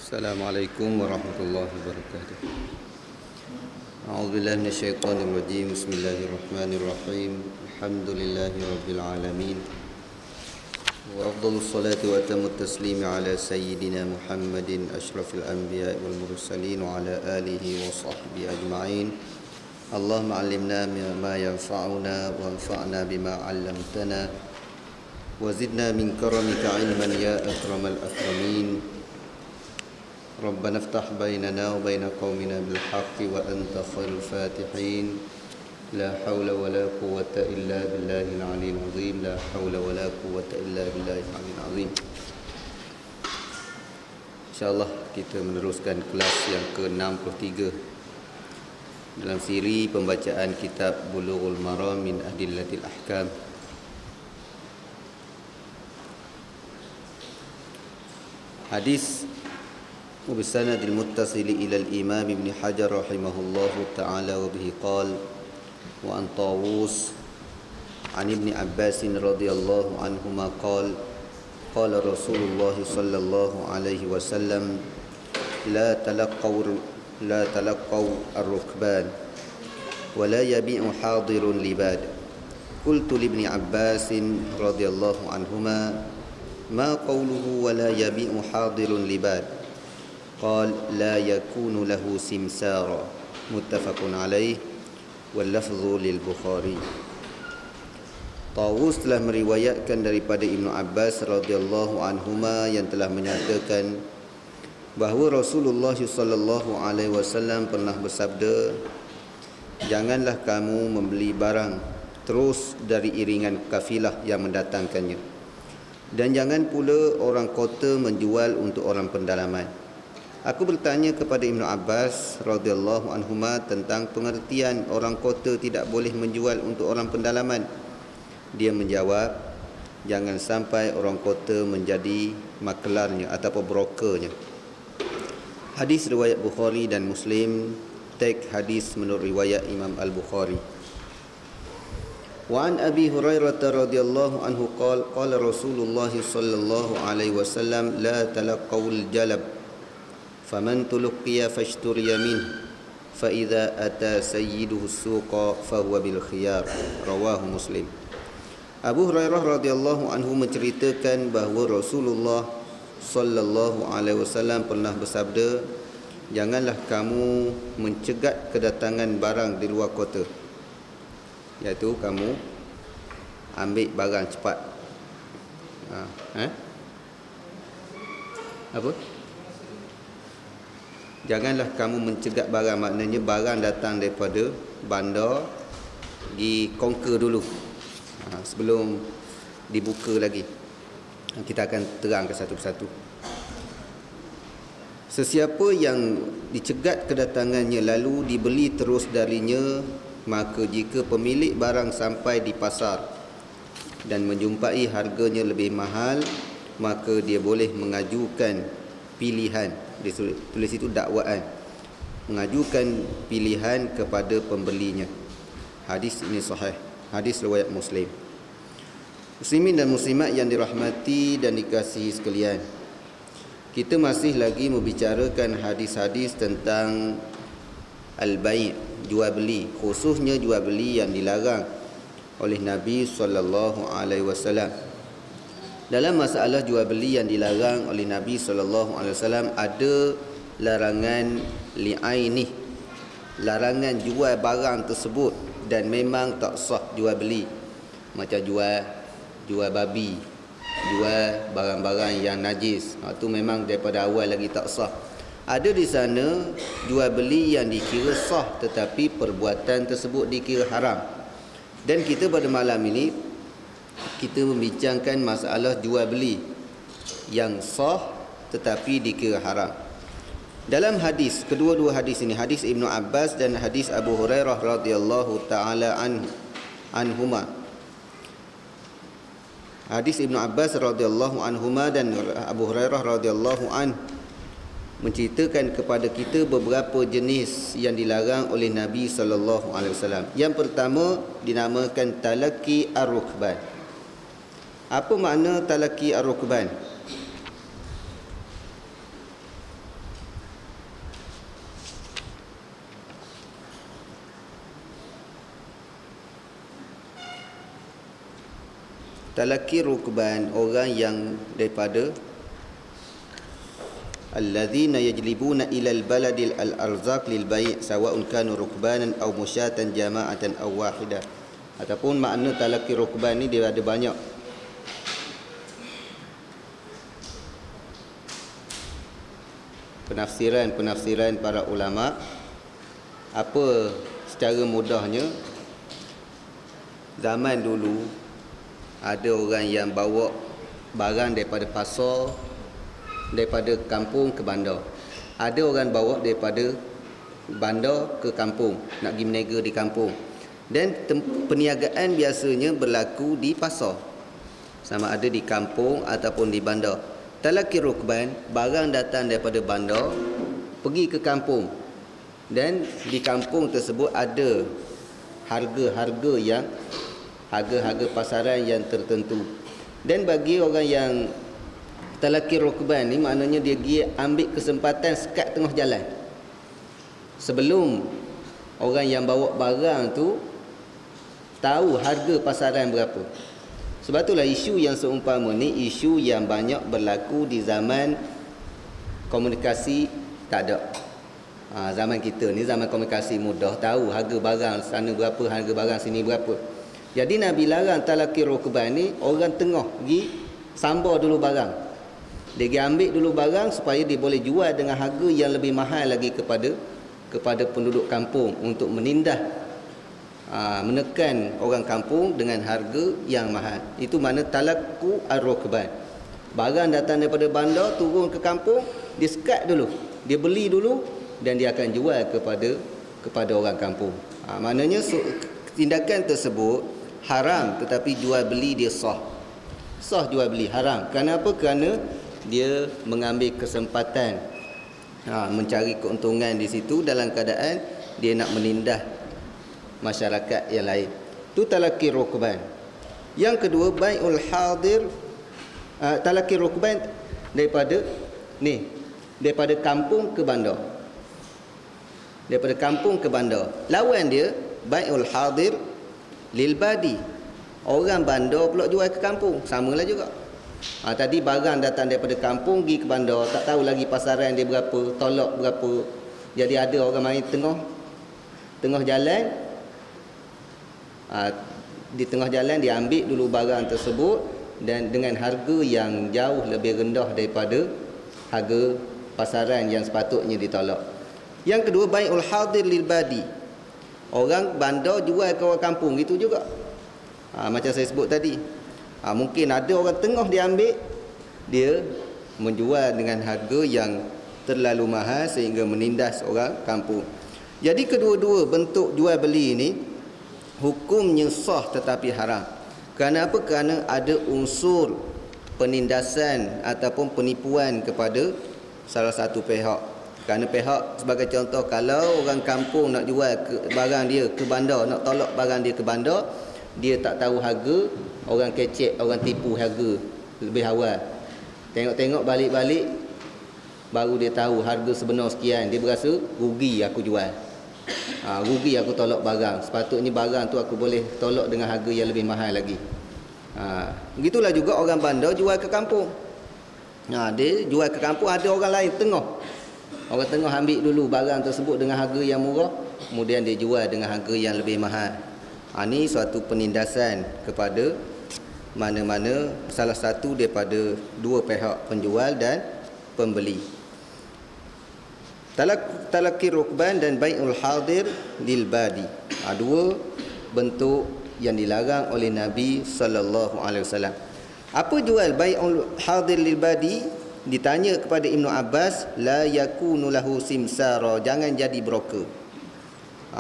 Assalamualaikum warahmatullahi wabarakatuh. A'udzubillahi minasyaitonir rajim. Bismillahirrahmanirrahim. Alhamdulillahi rabbil alamin. Wa afdhalus salati wa atamut taslimi ala sayyidina Muhammadin asyrafil anbiya'i wal mursalin wa ala alihi wa sahbihi ajma'in. Allahumma 'allimna ma yanfa'una wa anfa'na bima 'allamtana wa zidna min karamika 'ilman ya akramal akramin. ربنا افتح بيننا وبين قومنا بالحق وأنت خير الفاتحين لا حول ولا قوة إلا بالله العلي العظيم لا حول ولا قوة إلا بالله العلي العظيم. InsyaAllah kita meneruskan kelas yang ke-63 dalam siri pembacaan kitab Bulughul Maram min Adillatil Ahkam. Hadis وبالسند المتصل إلى الإمام ابن حجر رحمه الله تعالى وبه قال وعن طاووس عن ابن عباس رضي الله عنهما قال قال رسول الله صلى الله عليه وسلم لا تلقوا الركبان ولا يبيع حاضر لباد. قلت لابن عباس رضي الله عنهما ما قوله ولا يبيع حاضر لباد؟ قال لا يكون له سمسارا متفق عليه واللفظ للبخاري. Tawus telah meriwayatkan daripada Ibnu Abbas radhiyallahu anhuma yang telah menyatakan bahawa Rasulullah sallallahu alaihi wasallam pernah bersabda, janganlah kamu membeli barang terus dari iringan kafilah yang mendatangkannya, dan jangan pula orang kota menjual untuk orang pendalaman. Aku bertanya kepada Ibnu Abbas radhiyallahu anhuma tentang pengertian orang kota tidak boleh menjual untuk orang pendalaman. Dia menjawab, jangan sampai orang kota menjadi maklarnya ataupun brokernya. Hadis riwayat Bukhari dan Muslim. Teks hadis menurut riwayat Imam Al-Bukhari. Wa an Abi Hurairah radhiyallahu anhu qala Rasulullah sallallahu alaihi wasallam la talaqul jalab faman tulqiya fashturiya min fa idza ata sayyiduhu suqa fa huwa bil khiyar. Rawahu Muslim. Abu Hurairah radhiyallahu anhu menceritakan bahawa Rasulullah sallallahu alaihi wasallam pernah bersabda, janganlah kamu mencegat kedatangan barang di luar kota, iaitu kamu ambil barang cepat. Apa? Janganlah kamu mencegat barang, maknanya barang datang daripada bandar, pergi conquer dulu sebelum dibuka lagi. Kita akan terangkan satu persatu. Sesiapa yang dicegat kedatangannya lalu dibeli terus darinya, maka jika pemilik barang sampai di pasar dan menjumpai harganya lebih mahal, maka dia boleh mengajukan pilihan. Dia tulis itu dakwaan, mengajukan pilihan kepada pembelinya. Hadis ini sahih. Hadis riwayat Muslim. Muslimin dan muslimat yang dirahmati dan dikasihi sekalian, kita masih lagi membicarakan hadis-hadis tentang al-bai', jual beli, khususnya jual beli yang dilarang oleh Nabi sallallahu alaihi wasallam. Dalam masalah jual beli yang dilarang oleh Nabi sallallahu alaihi wasallam ada larangan li'aini, larangan jual barang tersebut dan memang tak sah jual beli. Macam jual babi, jual barang-barang yang najis, itu memang daripada awal lagi tak sah. Ada di sana jual beli yang dikira sah tetapi perbuatan tersebut dikira haram. Dan kita pada malam ini kita membincangkan masalah jual beli yang sah tetapi dikira haram. Dalam hadis, kedua-dua hadis ini, hadis Ibnu Abbas dan hadis Abu Hurairah radhiyallahu taala anhuma. Hadis Ibnu Abbas radhiyallahu anhuma dan Abu Hurairah radhiyallahu an menceritakan kepada kita beberapa jenis yang dilarang oleh Nabi sallallahu alaihi wasallam. Yang pertama dinamakan talaqi ar-rukban. Apa makna talaqi ar-rukban? talaki rukban, orang yang daripada alladzina yajlibuna ila al-baladil al-arzaq lil bai' sawa'un kanu rukbanan aw musyatan jama'atan aw wahidah. Ataupun makna talaki rukban ni dia ada banyak penafsiran para ulama. Apa secara mudahnya, zaman dulu ada orang yang bawa barang daripada pasar, daripada kampung ke bandar. Ada orang bawa daripada bandar ke kampung, nak pergi berniaga di kampung. Dan perniagaan biasanya berlaku di pasar, sama ada di kampung ataupun di bandar. Talaki rukban, barang datang daripada bandar pergi ke kampung, dan di kampung tersebut ada harga-harga pasaran yang tertentu. Dan bagi orang yang talaki rukban ni, maknanya dia pergi ambil kesempatan sekat tengah jalan, sebelum orang yang bawa barang tu tahu harga pasaran berapa. Sebab itulah isu yang seumpama ni isu yang banyak berlaku di zaman komunikasi tak ada. Zaman kita ni zaman komunikasi mudah, tahu harga barang sana berapa, harga barang sini berapa. Jadi Nabi larang talaki rukban ni, orang tengah pergi sambar dulu barang. Dia pergi ambil dulu barang supaya dia boleh jual dengan harga yang lebih mahal lagi kepada penduduk kampung, untuk menindas menekan orang kampung dengan harga yang mahal. Itu mana talaku ar-rukban. Barang datang daripada bandar turun ke kampung, dia sekat dulu, dia beli dulu, dan dia akan jual kepada orang kampung. Maknanya tindakan tersebut haram, tetapi jual beli dia sah. Sah jual beli, haram. Kenapa? Kerana dia mengambil kesempatan mencari keuntungan di situ dalam keadaan dia nak menindas masyarakat yang lain. Itu talaki rukban. Yang kedua, bai'ul hadir, talaki rukban daripada kampung ke bandar. Daripada kampung ke bandar. Lawan dia bai'ul hadir lil badi. Orang bandar pula jual ke kampung, samalah juga. Tadi barang datang daripada kampung pergi ke bandar, tak tahu lagi pasaran dia berapa, tolak berapa. Jadi ada orang main tengah jalan, di tengah jalan dia ambil dulu barang tersebut, dan dengan harga yang jauh lebih rendah daripada harga pasaran yang sepatutnya ditolak. Yang kedua, bai'ul hadir lil badi. Orang bandar jual ke orang kampung, gitu juga. Macam saya sebut tadi, mungkin ada orang tengah dia ambil, dia menjual dengan harga yang terlalu mahal sehingga menindas orang kampung. Jadi kedua-dua bentuk jual beli ini hukumnya sah tetapi haram. Kerana apa? Kerana ada unsur penindasan ataupun penipuan kepada salah satu pihak. Kerana pihak, sebagai contoh, kalau orang kampung nak jual barang dia ke bandar, nak tolak barang dia ke bandar, dia tak tahu harga, orang kecek, orang tipu harga lebih awal. Tengok-tengok balik-balik, baru dia tahu harga sebenar sekian. Dia berasa rugi aku jual, rugi aku tolak barang. Sepatutnya barang tu aku boleh tolak dengan harga yang lebih mahal lagi. Begitulah juga orang bandar jual ke kampung. Dia jual ke kampung, ada orang lain tengah. Orang tengah ambil dulu barang tersebut dengan harga yang murah, kemudian dia jual dengan harga yang lebih mahal. Ini suatu penindasan kepada mana-mana salah satu daripada dua pihak, penjual dan pembeli. Talaki rukban dan bai'ul hadir lil badi. Dua bentuk yang dilarang oleh Nabi sallallahu alaihi wasallam. Apa jual bai'ul hadir lil badi? Ditanya kepada Ibnu Abbas, la yakunu lahu simsara, jangan jadi broker.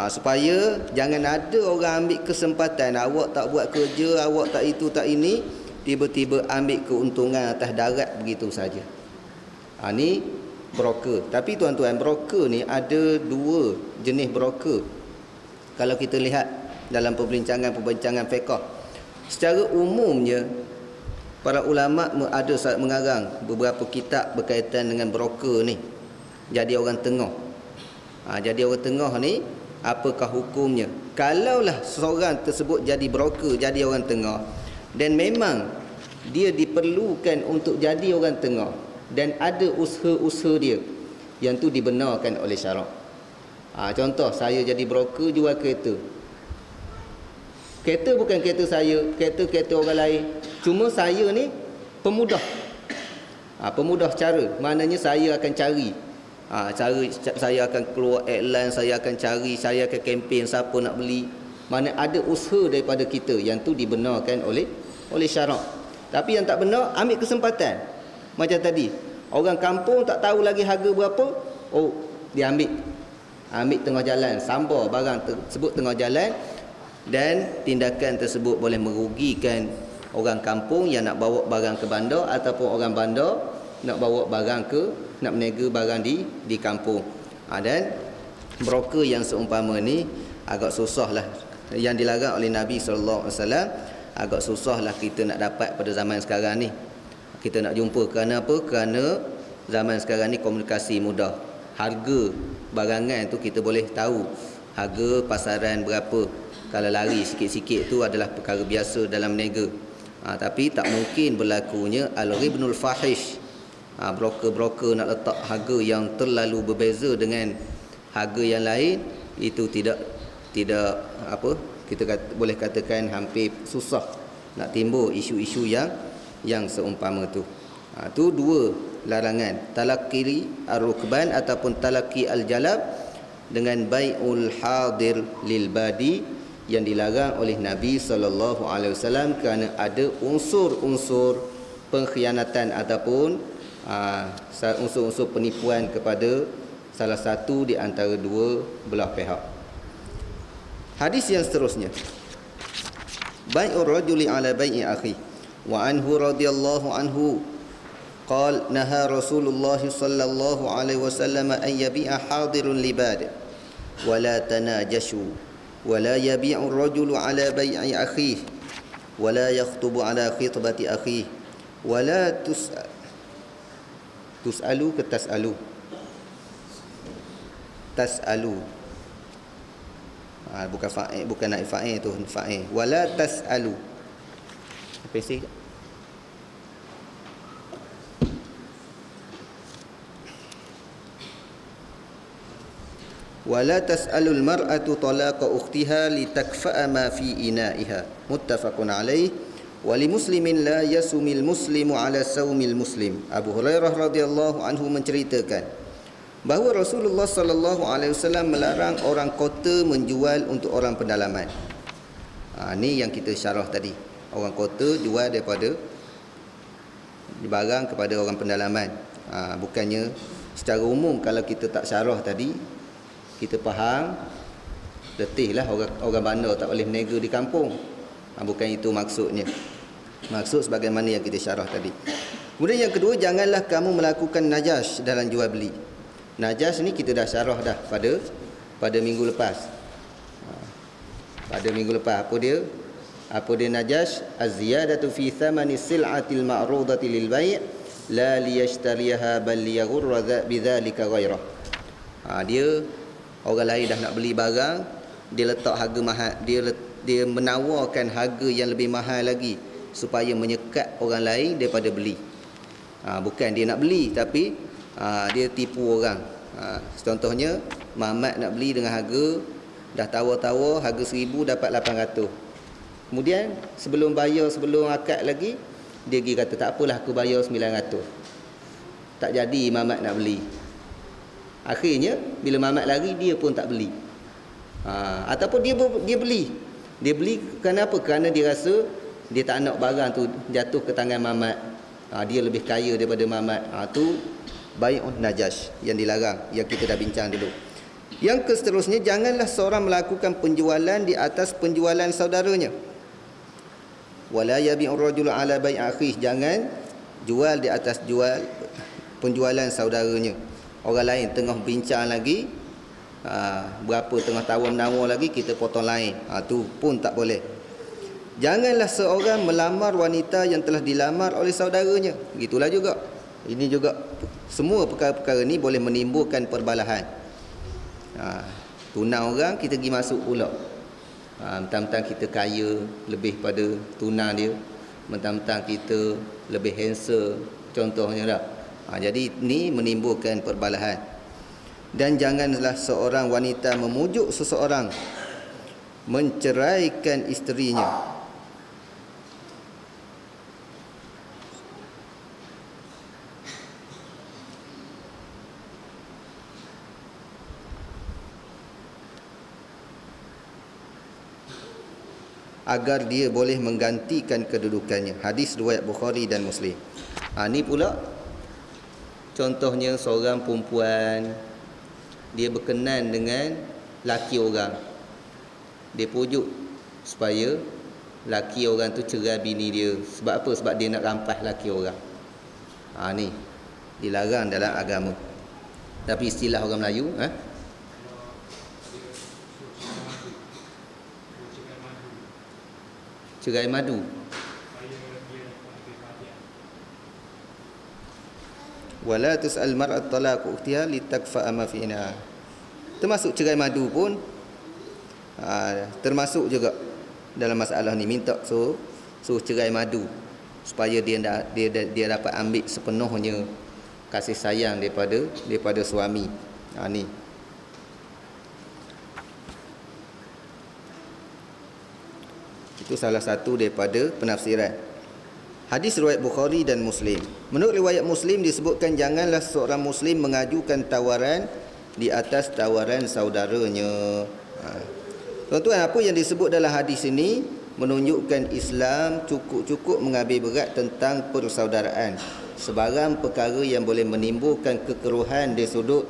Supaya jangan ada orang ambil kesempatan, awak tak buat kerja, awak tak itu tak ini, tiba-tiba ambil keuntungan atas darat begitu saja. Ini broker. Tapi tuan-tuan, broker ni ada dua jenis broker. Kalau kita lihat dalam perbincangan fiqh, secara umumnya para ulama ada mengarang beberapa kitab berkaitan dengan broker ni. Jadi orang tengah. Jadi orang tengah ni, apakah hukumnya? Kalaulah seorang tersebut jadi broker, jadi orang tengah, Dan memang dia diperlukan untuk jadi orang tengah, dan ada usaha-usaha dia yang tu dibenarkan oleh syarak. Contoh, saya jadi broker jual kereta. Kereta bukan kereta saya, kereta orang lain. Cuma saya ni pemudah. Pemudah cara. Maknanya saya akan cari. Saya akan keluar iklan, saya akan cari, saya akan kempen siapa nak beli. Mana ada usaha daripada kita yang tu dibenarkan oleh syarak. Tapi yang tak benar, ambil kesempatan. Macam tadi, orang kampung tak tahu lagi harga berapa, dia ambil tengah jalan, sambar barang tersebut tengah jalan, dan tindakan tersebut boleh merugikan orang kampung yang nak bawa barang ke bandar, ataupun orang bandar nak bawa barang nak berniaga barang di kampung. Dan broker yang seumpama ni agak susah lah, yang dilarang oleh Nabi SAW, agak susah lah kita nak dapat pada zaman sekarang ni. Kita nak jumpa kerana apa? Kerana zaman sekarang ni komunikasi mudah. Harga barangan tu kita boleh tahu harga pasaran berapa. Kalau lari sikit-sikit tu adalah perkara biasa dalam berniaga. Tapi tak mungkin berlakunya al-ghibnul fahish. Broker-broker nak letak harga yang terlalu berbeza dengan harga yang lain, itu tidak kita boleh katakan hampir susah nak timbul isu-isu yang seumpama tu. Tu dua larangan, talaqi ar-rukban ataupun talaqi al-jalab dengan bai'ul hadir lil badi, yang dilarang oleh Nabi SAW kerana ada unsur-unsur pengkhianatan ataupun unsur-unsur penipuan kepada salah satu di antara dua belah pihak. Hadis yang seterusnya, bai'ur rajuli ala bai'i akhi wa anhu radhiyallahu anhu qala naha Rasulullah sallallahu alaihi wasallam an yabi'a hadirun libad wa la tanajashu wa la yabi'u ar-rajulu ala bai'i akhihi wa la yakhtubu ala khitbati akhihi wa la tus'alu ke tas'alu bukan fa'il, bukan naib fa'il tu, fa'il. Wala tas'alu. Apa sih? Wala tas'alul mar'atu talaqa ukhtiha litakfa'a ma fi ina'iha. Muttafaqun alaih. Wa li muslimin la yasumil muslimu ala saumil muslim. Abu Hurairah radhiyallahu anhu menceritakan bahawa Rasulullah sallallahu alaihi wasallam melarang orang kota menjual untuk orang pendalaman. Ni yang kita syarah tadi. Orang kota jual daripada barang kepada orang pendalaman. Bukannya secara umum kalau kita tak syarah tadi, kita faham letihlah orang bandar tak boleh berniaga di kampung. Bukan itu maksudnya. Maksud sebagaimana yang kita syarah tadi. Kemudian yang kedua, janganlah kamu melakukan najash dalam jual beli. Najas ni kita dah syarah dah pada minggu lepas. Pada minggu lepas apa dia najas? Az-ziyadatu fi thamani sil'atil ma'rudati lil bai' la liyashtariha bal liyaghurra bidzalika ghairah. Dia orang lain dah nak beli barang, dia letak harga mahal, dia menawarkan harga yang lebih mahal lagi supaya menyekat orang lain daripada beli. Bukan dia nak beli, tapi dia tipu orang. Contohnya Mamat nak beli dengan harga, dah tawar-tawar harga 1000 dapat 800. Kemudian sebelum akad lagi, dia pergi kata tak apalah aku bayar 900. Tak jadi Mamat nak beli. Akhirnya bila Mamat lari, dia pun tak beli. Ataupun dia beli. Dia beli kerana apa? Kerana dia rasa dia tak nak barang tu jatuh ke tangan Mamat. Dia lebih kaya daripada Mamat. Tu bai'un najash yang dilarang, yang kita dah bincang dulu. Yang seterusnya, janganlah seorang melakukan penjualan di atas penjualan saudaranya. Wala yabi'ur rajulu ala bai'i akhihi, jangan jual di atas penjualan saudaranya. Orang lain tengah bincang lagi, berapa tengah tawar menawar lagi, kita potong lain. Tu pun tak boleh. Janganlah seorang melamar wanita yang telah dilamar oleh saudaranya. Gitulah juga. Ini juga, semua perkara-perkara ni boleh menimbulkan perbalahan. Tunang orang, kita pergi masuk pula. Mentang-mentang kita kaya lebih pada tunang dia, mentang-mentang kita lebih handsome contohnya dah. Jadi ni menimbulkan perbalahan. Dan janganlah seorang wanita memujuk seseorang menceraikan isterinya agar dia boleh menggantikan kedudukannya. Hadis riwayat Bukhari dan Muslim. Ni pula contohnya seorang perempuan, dia berkenan dengan laki orang, dia pujuk supaya laki orang tu cerai bini dia. Sebab apa? Sebab dia nak rampas laki orang. Ni dilarang dalam agama. Tapi istilah orang Melayu, cerai madu. Wala tus'al mar'at talaq ukhtiha litakfa ma fi'na. Termasuk cerai madu pun termasuk juga dalam masalah ni, minta suruh cerai madu supaya dia dapat ambil sepenuhnya kasih sayang daripada suami. Ni itu salah satu daripada penafsiran. Hadis riwayat Bukhari dan Muslim. Menurut riwayat Muslim disebutkan janganlah seorang Muslim mengajukan tawaran di atas tawaran saudaranya. Tuan-tuan, apa yang disebut dalam hadis ini menunjukkan Islam cukup-cukup mengambil berat tentang persaudaraan. Sebarang perkara yang boleh menimbulkan kekeruhan di sudut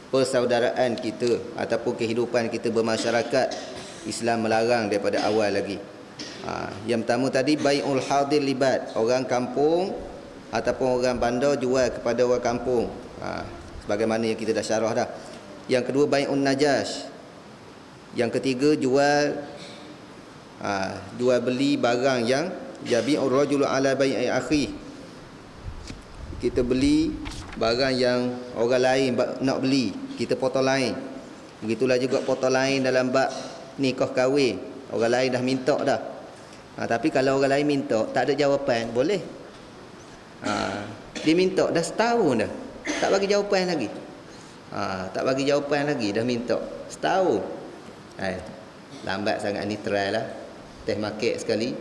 persaudaraan kita ataupun kehidupan kita bermasyarakat, Islam melarang daripada awal lagi. Yang pertama tadi, bai'ul hadir libat, orang kampung ataupun orang bandar jual kepada orang kampung, sebagaimana yang kita dah syarah dah. Yang kedua, bai'un najash. Yang ketiga, jual beli barang yang yabi'ur rajulu ala bai'i akhi. Kita beli barang yang orang lain nak beli, kita potong lain. Begitulah juga potong lain dalam bab nikah kahwin. Orang lain dah minta dah. Tapi kalau orang lain minta tak ada jawapan, boleh. Dia minta dah setahun dah, tak bagi jawapan lagi. Tak bagi jawapan lagi, dah minta setahun. Lambat sangat ni, try lah, test market sekali.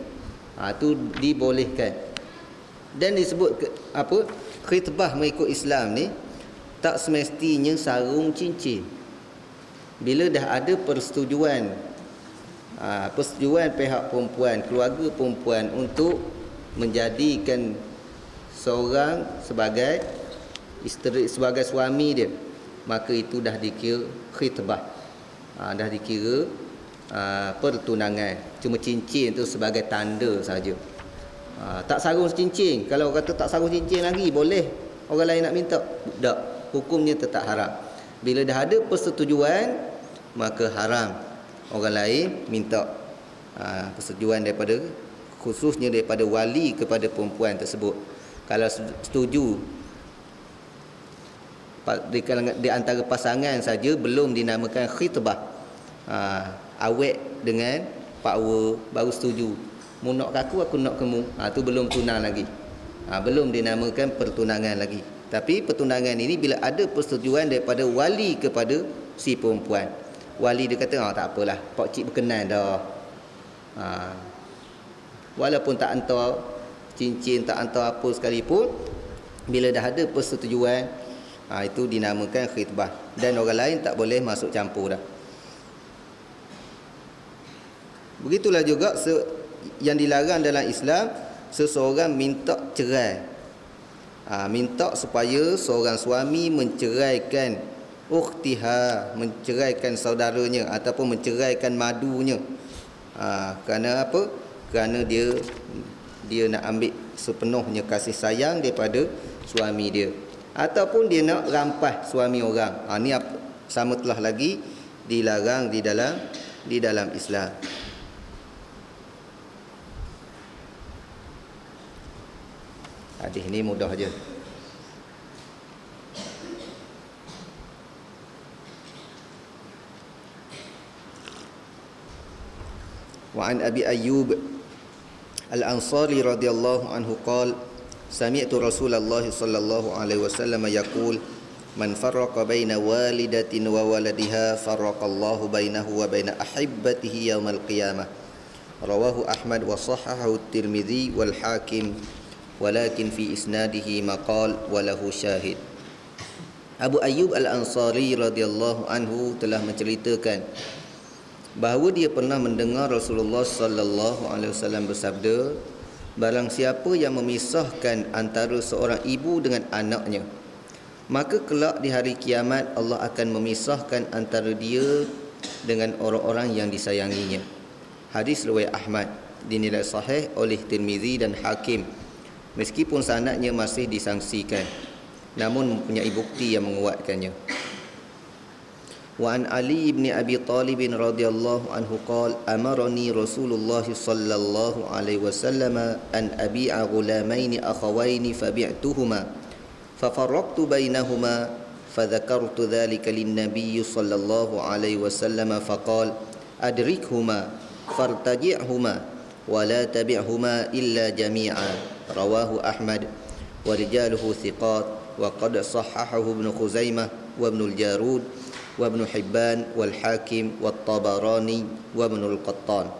Tu dibolehkan. Dan disebut khitbah mengikut Islam ni tak semestinya sarung cincin. Bila dah ada persetujuan pihak perempuan, keluarga perempuan untuk menjadikan seorang sebagai isteri, sebagai suami dia, maka itu dah dikira khitbah, dah dikira pertunangan. Cuma cincin itu sebagai tanda saja. Tak sarung cincin, kalau kata tak sarung cincin lagi boleh orang lain nak minta, tak, hukumnya tetap haram. Bila dah ada persetujuan, maka haram orang lain minta persetujuan daripada, khususnya daripada wali kepada perempuan tersebut. Kalau setuju di antara pasangan saja belum dinamakan khitbah. Awet dengan power baru setuju. Mu nak aku nak kamu. Tu belum tunang lagi. Belum dinamakan pertunangan lagi. Tapi pertunangan ini bila ada persetujuan daripada wali kepada si perempuan. Wali dia kata, tak apalah, pak cik berkenan dah. Walaupun tak hantar cincin, tak hantar apa sekalipun, bila dah ada persetujuan, itu dinamakan khitbah. Dan orang lain tak boleh masuk campur dah. Begitulah juga yang dilarang dalam Islam, seseorang minta cerai. Minta supaya seorang suami menceraikan ukhtiha, menceraikan saudaranya ataupun menceraikan madunya. Kerana apa? Kerana dia nak ambil sepenuhnya kasih sayang daripada suami dia, ataupun dia nak rampas suami orang. Ni sama telah lagi dilarang di dalam Islam. Hadis ni mudah aja. Wa an Abi Ayyub Al-Ansari radhiyallahu anhu qala sami'tu Rasulullah sallallahu alaihi wasallam yaqul man farraqa baina walidatin wa waladiha farraqallahu bainahu wa baina ahibbatihi yaumal qiyamah. Rawahu Ahmad wa sahhahu Tirmizi wal Hakim walakin fi isnadihi maqal wa lahu syahid. Abu Ayyub Al-Ansari radhiyallahu anhu telah menceritakan bahawa dia pernah mendengar Rasulullah sallallahu alaihi wasallam bersabda, barang siapa yang memisahkan antara seorang ibu dengan anaknya, maka kelak di hari kiamat Allah akan memisahkan antara dia dengan orang-orang yang disayanginya. Hadis riwayat Ahmad, dinilai sahih oleh Tirmizi dan Hakim meskipun sanadnya masih disangsikan, namun mempunyai bukti yang menguatkannya. Wa an Ali ibn Abi Talib radhiyallahu anhu qala amarani Rasulullah sallallahu alaihi wasallam an abi'a ghulamain akhawain fabi'tuhuma fafarraqtu bainahuma fadhakartu dhalika lin-nabiy sallallahu alaihi wasallam faqala adrikhuma fartaji'huma wa la tabi'huma illa jami'a. Rawahu Ahmad wa rijaluhu thiqat wa qad sahhahahu Ibnu Khuzaimah wa Ibnu al-Jarud wa Ibnu Hibban wal Hakim wa Tabarani wa Ibnu al-Qattan.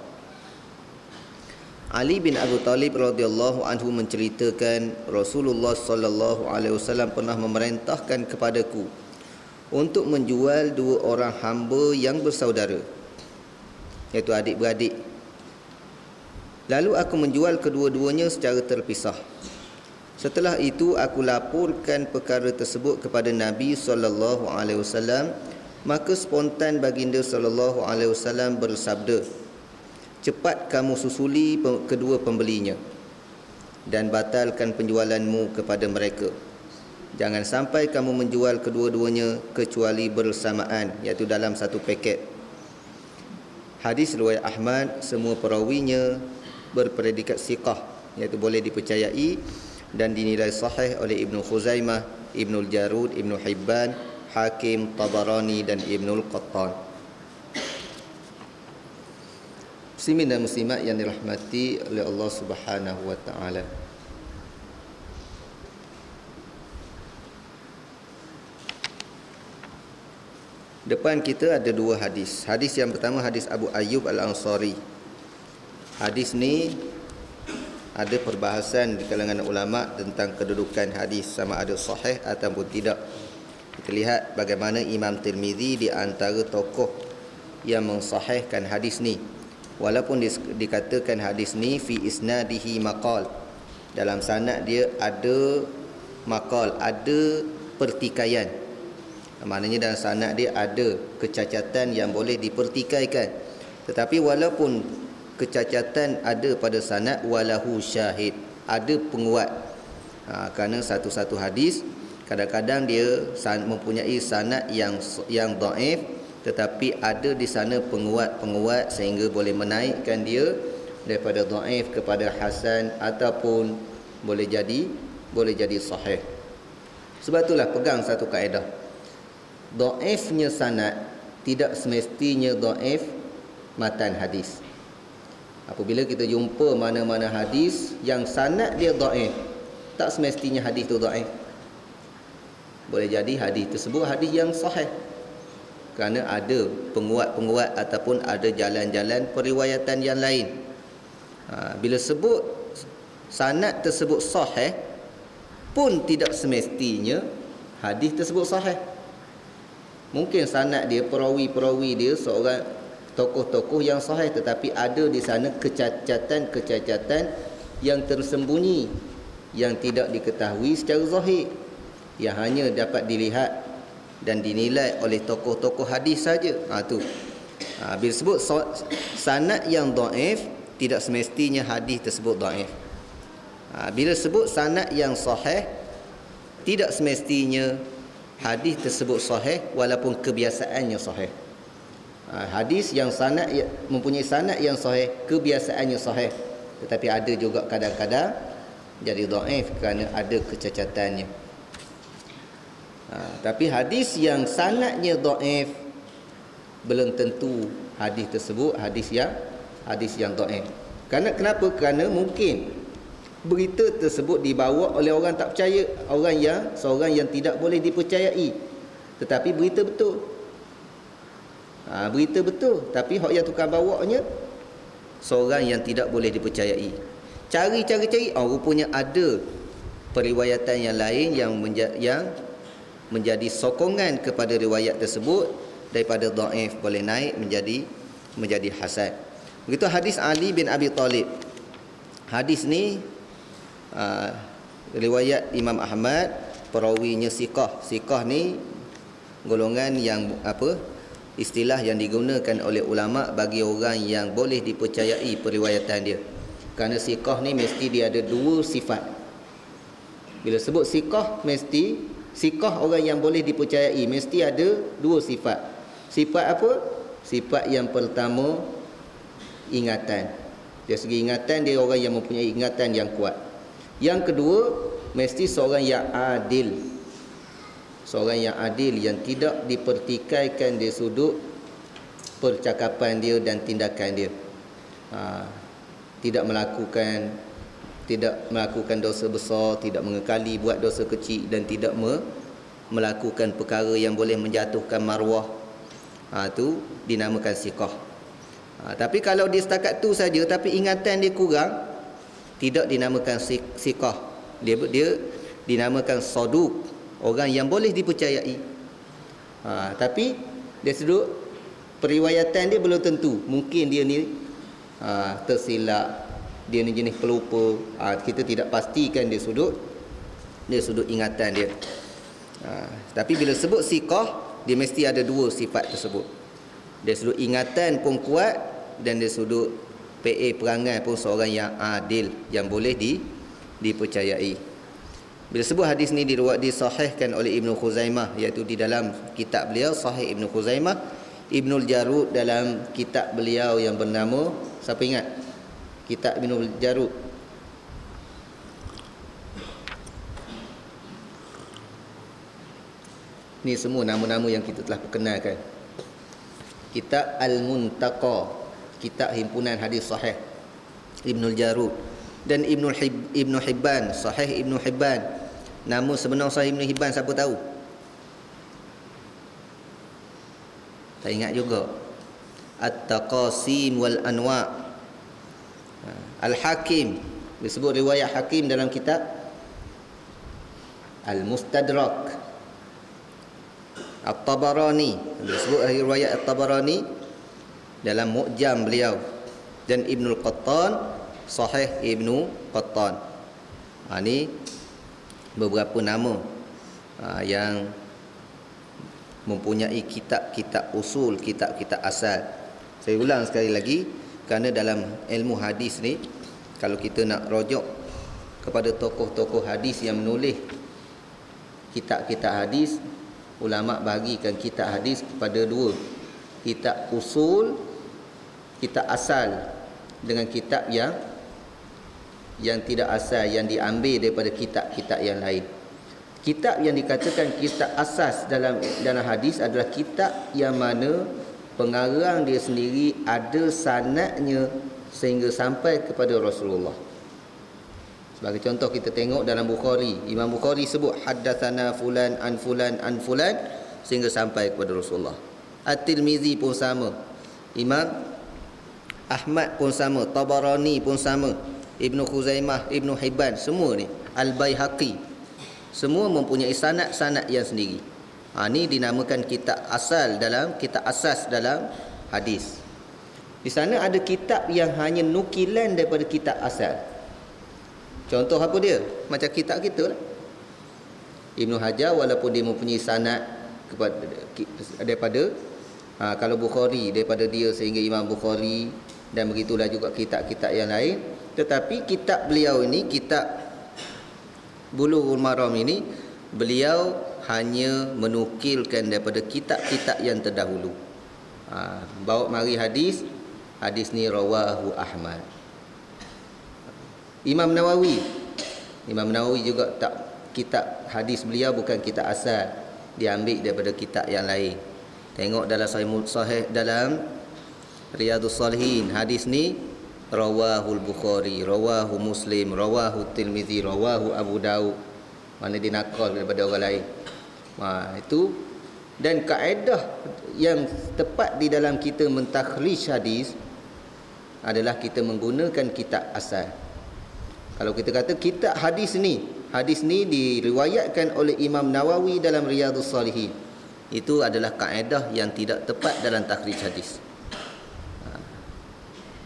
Ali bin Abi Talib radhiyallahu anhu menceritakan Rasulullah sallallahu alaihi wasallam pernah memerintahkan kepadaku untuk menjual dua orang hamba yang bersaudara, iaitu adik-beradik. Lalu aku menjual kedua-duanya secara terpisah. Setelah itu aku laporkan perkara tersebut kepada Nabi sallallahu alaihi wasallam, maka spontan baginda sallallahu alaihi wasallam bersabda, cepat kamu susuli kedua pembelinya dan batalkan penjualanmu kepada mereka. Jangan sampai kamu menjual kedua-duanya kecuali bersamaan, iaitu dalam satu paket. Hadis riwayat Ahmad, semua perawinya berpredikat siqah, iaitu boleh dipercayai, dan dinilai sahih oleh Ibnu Khuzaimah, Ibnu al-Jarud, Ibnu Hibban, Hakim, Tabarani dan Ibnu al-Qattan. Muslimin dan muslimat yang dirahmati oleh Allah Subhanahu wa taala. Depan kita ada dua hadis. Hadis yang pertama hadis Abu Ayyub Al-Ansari. Hadis ni ada perbahasan di kalangan ulama tentang kedudukan hadis, sama ada sahih ataupun tidak. Kita lihat bagaimana Imam Tirmizi di antara tokoh yang mensahihkan hadis ni. Walaupun dikatakan hadis ni fi isnadihi maqal, dalam sanad dia ada maqal, ada pertikaian. Maknanya dalam sanad dia ada kecacatan yang boleh dipertikaikan. Tetapi walaupun kecacatan ada pada sanad, walahu syahid, ada penguat. Kerana satu-satu hadis kadang-kadang dia mempunyai sanad yang dhaif, tetapi ada di sana penguat-penguat sehingga boleh menaikkan dia daripada dhaif kepada hasan, ataupun boleh jadi sahih. Sebab itulah pegang satu kaedah, dhaifnya sanad tidak semestinya dhaif matan hadis. Apabila kita jumpa mana-mana hadis yang sanad dia dhaif, tak semestinya hadis itu dhaif. Boleh jadi hadis tersebut hadis yang sahih, kerana ada penguat-penguat ataupun ada jalan-jalan periwayatan yang lain. Bila sebut sanad tersebut sahih, pun tidak semestinya hadis tersebut sahih. Mungkin sanad dia, perawi-perawi dia seorang tokoh-tokoh yang sahih, tetapi ada di sana kecacatan-kecacatan yang tersembunyi, yang tidak diketahui secara zahir, yang hanya dapat dilihat dan dinilai oleh tokoh-tokoh hadis saja. Bila sebut sanad yang dhaif, tidak semestinya hadis tersebut dhaif. Bila sebut sanad yang sahih, tidak semestinya hadis tersebut sahih walaupun kebiasaannya sahih. Hadis yang sanad mempunyai sanad yang sahih, kebiasaannya sahih, tetapi ada juga kadang-kadang jadi dhaif kerana ada kecacatannya. Tapi hadis yang sanadnya dhaif, belum tentu hadis tersebut hadis yang dhaif. Kenapa? Kerana mungkin berita tersebut dibawa oleh orang tak percaya, seorang yang tidak boleh dipercayai. Tetapi berita betul. Berita betul, tapi hak yang tukar bawanya seorang yang tidak boleh dipercayai. Cari, rupanya ada periwayatan yang lain yang menjadi sokongan kepada riwayat tersebut, daripada dhaif boleh naik menjadi hasan. Begitu hadis Ali bin Abi Talib. Hadis ni riwayat Imam Ahmad, perawinya siqah. Siqah ni golongan yang istilah yang digunakan oleh ulama bagi orang yang boleh dipercayai periwayatan dia. Kerana siqah ni mesti dia ada dua sifat. Bila sebut siqah, mesti siqah orang yang boleh dipercayai mesti ada dua sifat. Sifat apa? Sifat yang pertama, ingatan. Dari segi ingatan, dia orang yang mempunyai ingatan yang kuat. Yang kedua, mesti seorang yang adil. Seorang yang adil, yang tidak dipertikaikan dari sudut percakapan dia dan tindakan dia. Tidak melakukan dosa besar, tidak mengekali buat dosa kecil, dan tidak melakukan perkara yang boleh menjatuhkan maruah. Itu dinamakan siqah. Tapi kalau dia setakat tu saja tapi ingatan dia kurang, tidak dinamakan siqah. Dia dinamakan saduq, orang yang boleh dipercayai. Tapi dari sudut periwayatan dia belum tentu. Mungkin dia ni tersilap, dia ni jenis pelupa. Kita tidak pastikan dia sudut ingatan dia. Tapi bila sebut siqah, dia mesti ada dua sifat tersebut. Dari sudut ingatan pun kuat, dan dari sudut PA perangai pun seorang yang adil, yang boleh dipercayai. Bila sebut hadis ni disahihkan oleh Ibnu Khuzaimah, iaitu di dalam kitab beliau Sahih Ibnu Khuzaimah, Ibnul Jarud dalam kitab beliau yang bernama, siapa ingat? Kitab Ibnul Jarud. Ni semua nama-nama yang kita telah perkenalkan. Kitab Al-Muntaqa, kitab himpunan hadis sahih Ibnul Jarud, dan Ibnu Hibban, Sahih Ibnu Hibban. Nama sebenar Sahih Ibnu Hibban siapa tahu? Tak ingat juga. At-Taqasim wal Anwa'. Al-Hakim, disebut riwayat Hakim dalam kitab Al-Mustadrak. At-Tabarani, disebut riwayat At-Tabarani dalam Mu'jam beliau. Dan Ibnul Qattan, Sahih Ibnu Qattan. Ini beberapa nama yang mempunyai kitab-kitab usul, kitab-kitab asal. Saya ulang sekali lagi, kerana dalam ilmu hadis ni, kalau kita nak rujuk kepada tokoh-tokoh hadis yang menulis kitab-kitab hadis, ulama bahagikan kitab hadis kepada dua: kitab usul, kitab asal, dengan kitab yang tidak asal, yang diambil daripada kitab-kitab yang lain. Kitab yang dikatakan kitab asas dalam hadis adalah kitab yang mana pengarang dia sendiri ada sanadnya sehingga sampai kepada Rasulullah. Sebagai contoh, kita tengok dalam Bukhari, Imam Bukhari sebut haddatsana fulan an fulan an fulan sehingga sampai kepada Rasulullah. At-Tirmizi pun sama, Imam Ahmad pun sama, Tabarani pun sama, Ibnu Khuzaimah, Ibnu Hibban, semua ni, Al-Baihaqi, semua mempunyai sanad-sanad yang sendiri. Ini dinamakan kitab asal kitab asas dalam hadis. Di sana ada kitab yang hanya nukilan daripada kitab asal. Contoh apa dia? Macam kitab kita lah. Ibnu Hajar, walaupun dia mempunyai sanad daripada kalau Bukhari daripada dia sehingga Imam Bukhari, dan begitulah juga kitab-kitab yang lain, tetapi kitab beliau ini, kitab Bulughul Maram ini, beliau hanya menukilkan daripada kitab-kitab yang terdahulu. Bawa mari hadis ni rawahu Ahmad. Imam Nawawi juga tak, kitab hadis beliau bukan kitab asal, dia ambil daripada kitab yang lain. Tengok dalam Sahih dalam Riyadhus Shalihin, hadis ni rawahul Bukhari, rawahu Muslim, rawahu Tirmizi, rawahu Abu Daud. Mana dia nakal daripada orang lain. Itu. Dan kaedah yang tepat di dalam kita mentakhrij hadis adalah kita menggunakan kitab asal. Kalau kita kata kitab hadis ni diriwayatkan oleh Imam Nawawi dalam Riyadhus Shalihin, itu adalah kaedah yang tidak tepat dalam takhrij hadis.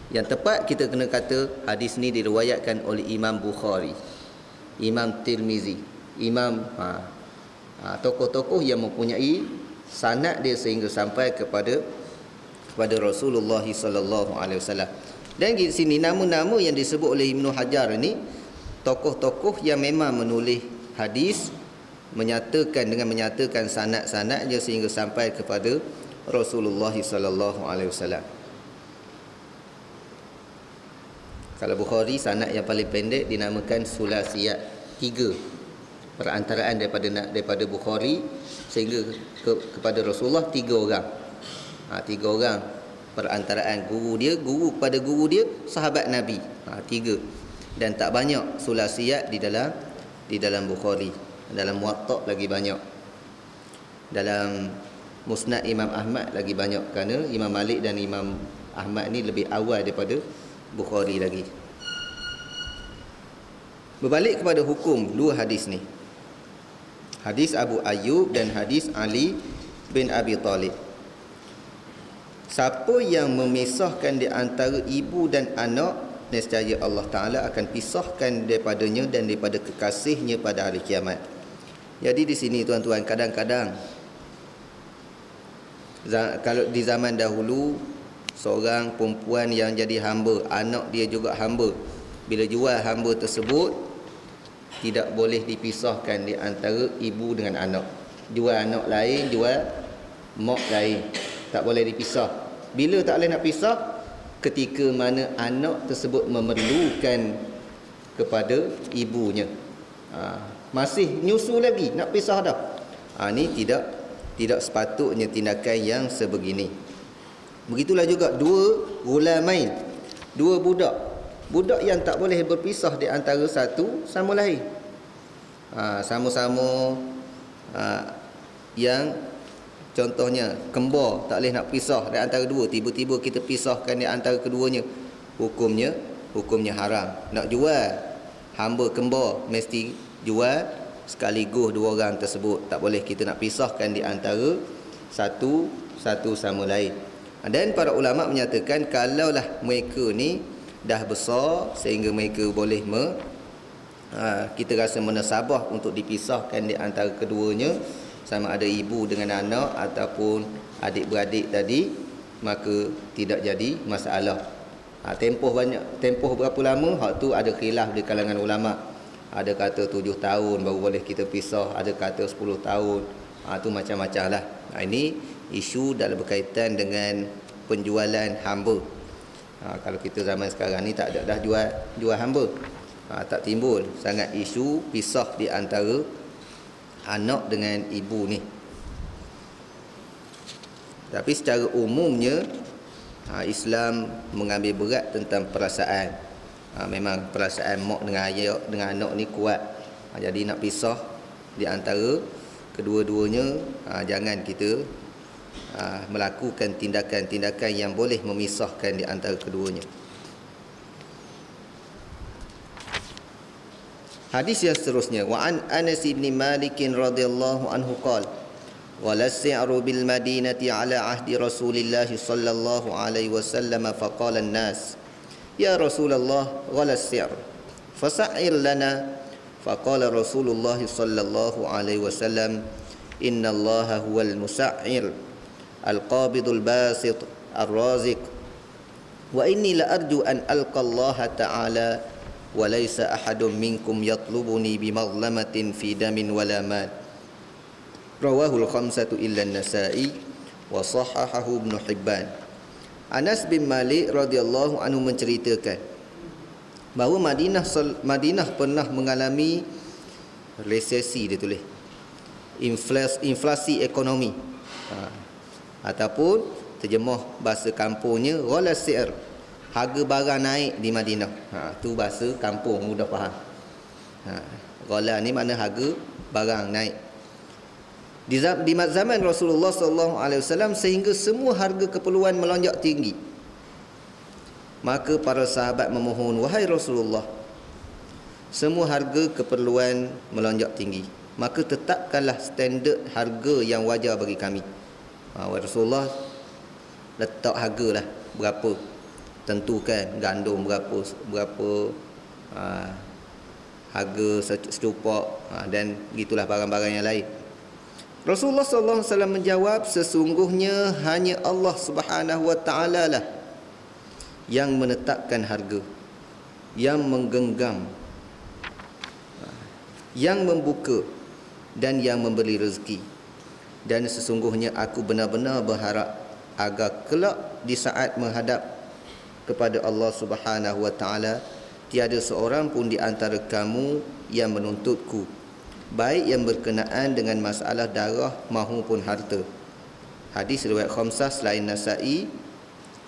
Yang tepat kita kena kata hadis ni diriwayatkan oleh Imam Bukhari, Imam Tirmizi, tokoh-tokoh yang mempunyai sanad dia sehingga sampai kepada Rasulullah sallallahu alaihi wasallam. Dan di sini nama-nama yang disebut oleh Ibnu Hajar ni tokoh-tokoh yang memang menulis hadis menyatakan sanad-sanad dia sehingga sampai kepada Rasulullah sallallahu alaihi wasallam. Kalau Bukhari, sanad yang paling pendek dinamakan sulasiyat, 3 perantaraan daripada Bukhari sehingga kepada Rasulullah 3 orang. 3 orang perantaraan guru kepada guru dia, sahabat Nabi. 3. Dan tak banyak sulasiyat di dalam Bukhari. Dalam Muwatta lagi banyak. Dalam Musnad Imam Ahmad lagi banyak, kerana Imam Malik dan Imam Ahmad ni lebih awal daripada Bukhari lagi. Berbalik kepada hukum 2 hadis ni, hadis Abu Ayyub dan hadis Ali bin Abi Talib. Siapa yang memisahkan di antara ibu dan anak, nescaya Allah Ta'ala akan pisahkan daripadanya dan daripada kekasihnya pada hari kiamat. Jadi di sini tuan-tuan, kadang-kadang kalau di zaman dahulu, seorang perempuan yang jadi hamba, anak dia juga hamba, bila jual hamba tersebut, tidak boleh dipisahkan di antara ibu dengan anak. Jual anak lain, jual mak lain, tak boleh dipisah. Bila tak boleh nak pisah? Ketika mana anak tersebut memerlukan kepada ibunya. Masih nyusu lagi, nak pisah dah. Ini tidak sepatutnya tindakan yang sebegini. Begitulah juga 2 gulamain, 2 budak yang tak boleh berpisah di antara satu sama lain. Sama-sama yang contohnya kembar, tak boleh nak pisah di antara 2. Tiba-tiba kita pisahkan di antara keduanya, hukumnya haram. Nak jual hamba kembar, mesti jual sekaligus 2 orang tersebut. Tak boleh kita nak pisahkan di antara satu sama lain. Dan para ulama menyatakan, kalaulah mereka ni dah besar sehingga mereka boleh kita rasa menasabah untuk dipisahkan di antara keduanya, sama ada ibu dengan anak ataupun adik-beradik tadi, maka tidak jadi masalah. Tempoh berapa lama, hak tu ada khilaf di kalangan ulama. Ada kata 7 tahun baru boleh kita pisah, ada kata 10 tahun. Tu macam-macam lah. Ini isu dalam berkaitan dengan penjualan hamba. Kalau kita zaman sekarang ni tak ada dah jual hamba. Tak timbul sangat isu pisah di antara anak dengan ibu ni. Tapi secara umumnya Islam mengambil berat tentang perasaan. Memang perasaan mak dengan ayah dengan anak ni kuat. Jadi nak pisah di antara kedua-duanya, jangan kita melakukan tindakan-tindakan yang boleh memisahkan di antara keduanya. Hadis yang seterusnya, wa an Anas bin Malik radhiyallahu anhu qala wala as-si'ru bil madinati ala ahdi Rasulillah sallallahu alaihi wasallam faqala an-nas ya Rasulullah wala as-si'r fasa'ir lana faqala Rasulullah sallallahu alaihi wasallam inna Allaha huwal musa'ir al-qabidul basit ar-raziq wa inni la arju an alqa Allah ta'ala wa laysa ahadun minkum yatlubuni bi mazlamatin fi damin wala mal. Rawahul khamsatu illa an-Nasa'i wa sahahahu Ibn Hibban. Anas bin Malik radhiyallahu anhu menceritakan bahawa Madinah pernah mengalami resesi, dia tulis inflasi ekonomi, ataupun terjemah bahasa kampungnya ghala si'r, harga barang naik di Madinah. Tu bahasa kampung mudah faham. Ghala ni mana harga barang naik. Di zaman Rasulullah sallallahu alaihi wasallam sehingga semua harga keperluan melonjak tinggi. Maka para sahabat memohon, wahai Rasulullah, semua harga keperluan melonjak tinggi, maka tetapkanlah standard harga yang wajar bagi kami. Wahai Rasulullah, letak hargalah berapa, tentukan gandum berapa harga secupak, dan gitulah barang-barang yang lain. Rasulullah sallallahu alaihi wasallam menjawab, sesungguhnya hanya Allah Subhanahu wa taala lah yang menetapkan harga, yang menggenggam, yang membuka dan yang memberi rezeki. Dan sesungguhnya aku benar-benar berharap agar kelak di saat menghadap kepada Allah Subhanahu wa taala tiada seorang pun di antara kamu yang menuntutku, baik yang berkenaan dengan masalah darah maupun harta. Hadis riwayat khamsah selain Nasa'i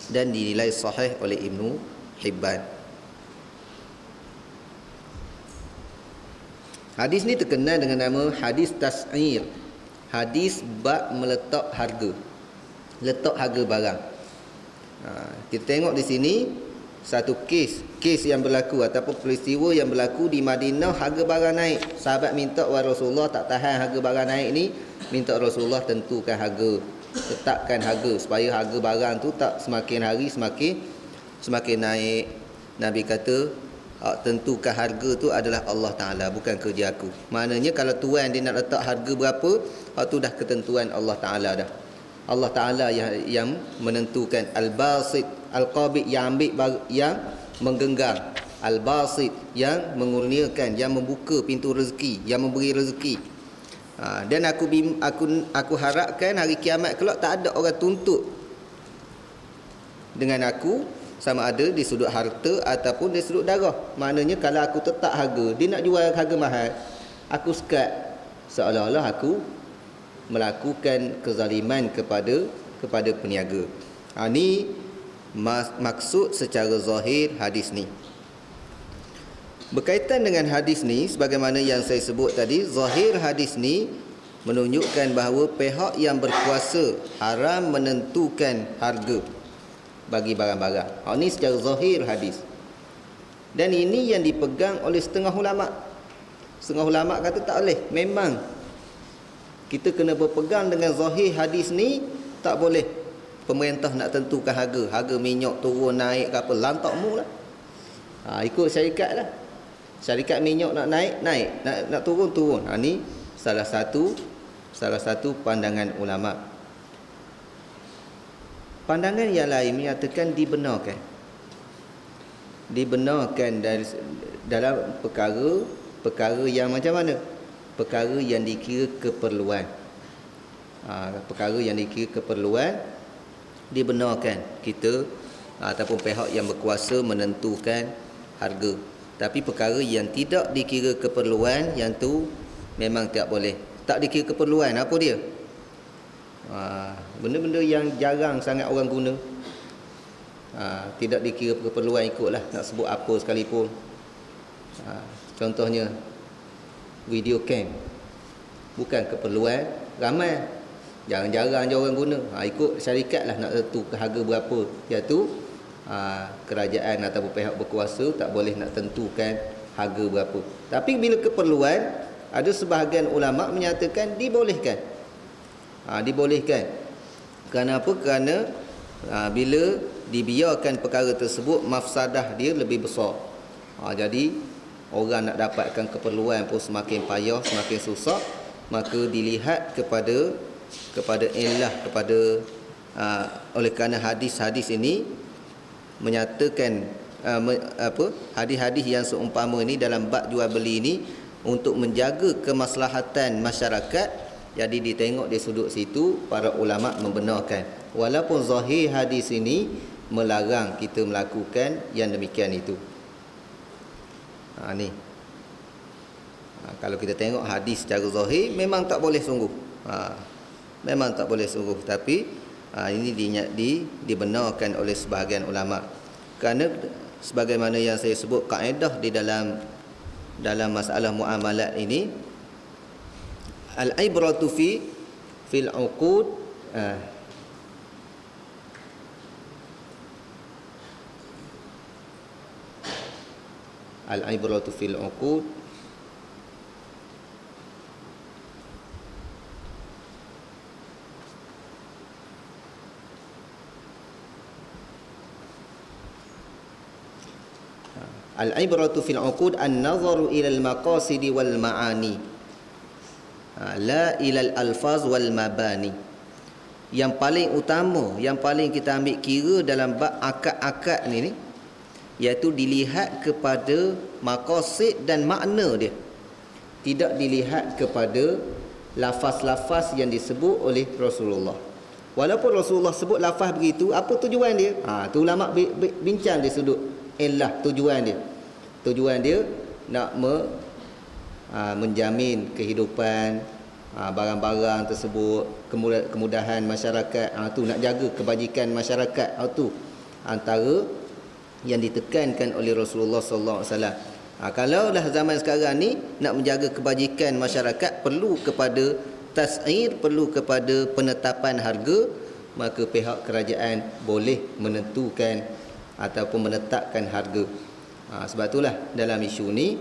dan dinilai sahih oleh Ibnu Hibban. Hadis ni terkenal dengan nama hadis tas'ir. Hadis bab meletak harga. Letak harga barang. Kita tengok di sini satu kes yang berlaku ataupun peristiwa yang berlaku di Madinah, harga barang naik. Sahabat minta, wahai Rasulullah, tak tahan harga barang naik ni, minta Rasulullah tentukan harga, tetapkan harga supaya harga barang tu tak semakin hari semakin naik. Nabi kata, tentukan harga tu adalah Allah Taala, bukan kerja aku. Maknanya kalau tuan dia nak letak harga berapa, tu dah ketentuan Allah Taala dah. Allah Taala yang menentukan. Al-Basit, Al-Qabid yang ambil, yang menggenggam. Al-Basit yang mengurniakan, yang membuka pintu rezeki, yang memberi rezeki. Dan aku harapkan hari kiamat kelak tak ada orang tuntut dengan aku, sama ada di sudut harta ataupun di sudut darah. Maknanya kalau aku tetap harga, dia nak jual harga mahal, aku sekat, seolah-olah aku melakukan kezaliman kepada peniaga. Ini maksud secara zahir hadis ni. Berkaitan dengan hadis ni, sebagaimana yang saya sebut tadi, zahir hadis ni menunjukkan bahawa pihak yang berkuasa haram menentukan harga bagi barang-barang. Ini secara zahir hadis. Dan ini yang dipegang oleh setengah ulama'. Setengah ulama' kata tak boleh. Memang kita kena berpegang dengan zahir hadis ni, tak boleh pemerintah nak tentukan harga minyak turun naik ke apa, lantak mu lah. Ikut syarikat lah. Syarikat minyak nak naik, nak turun. Ni salah satu pandangan ulama. Pandangan yang lain menyatakan dibenarkan dari dalam perkara yang macam mana? Perkara yang dikira keperluan. Perkara yang dikira keperluan dibenarkan kita ataupun pihak yang berkuasa menentukan harga. Tapi perkara yang tidak dikira keperluan, yang tu memang tak boleh. Tak dikira keperluan, apa dia? Benda-benda yang jarang sangat orang guna. Tidak dikira keperluan, ikutlah nak sebut apa sekalipun. Contohnya video cam, bukan keperluan ramai, jarang-jarang je orang guna. Ikut syarikat lah nak tentu harga berapa, iaitu kerajaan ataupun pihak berkuasa tak boleh nak tentukan harga berapa. Tapi bila keperluan, ada sebahagian ulama menyatakan dibolehkan. Dibolehkan. Kerana apa? Kerana bila dibiarkan perkara tersebut, mafsadah dia lebih besar. Jadi orang nak dapatkan keperluan pun semakin payah, semakin susah. Maka dilihat kepada illah, oleh kerana hadis-hadis ini menyatakan hadis-hadis yang seumpama ini dalam bab jual beli ini untuk menjaga kemaslahatan masyarakat. Jadi ditengok di sudut situ, para ulama membenarkan, walaupun zahir hadis ini melarang kita melakukan yang demikian itu. Kalau kita tengok hadis secara zahir, memang tak boleh sungguh. Memang tak boleh sungguh. Tapi ini dibenarkan oleh sebahagian ulama. Kerana sebagaimana yang saya sebut kaedah di dalam masalah muamalat ini, al-ibratu fil uqud, al-ibratu fil uqud al-ibratu fil uqud an-nazaru ila al-maqasidi wal ma'ani, la ila al-alfaz wal mabani. Yang paling utama, yang paling kita ambil kira dalam bab akad-akad ni, iaitu dilihat kepada maqasid dan makna dia, tidak dilihat kepada lafaz-lafaz yang disebut oleh Rasulullah. Walaupun Rasulullah sebut lafaz begitu, apa tujuan dia? Tu ulama bincang di sudut illah tujuan dia. Tujuan dia nak menjamin kehidupan barang-barang tersebut, kemudahan masyarakat, tu nak jaga kebajikan masyarakat, tu antara yang ditekankan oleh Rasulullah sallallahu alaihi wasallam. Kalaulah zaman sekarang ni nak menjaga kebajikan masyarakat, perlu kepada tas'ir, perlu kepada penetapan harga, maka pihak kerajaan boleh menentukan ataupun menetapkan harga. Sebab itulah dalam isu ni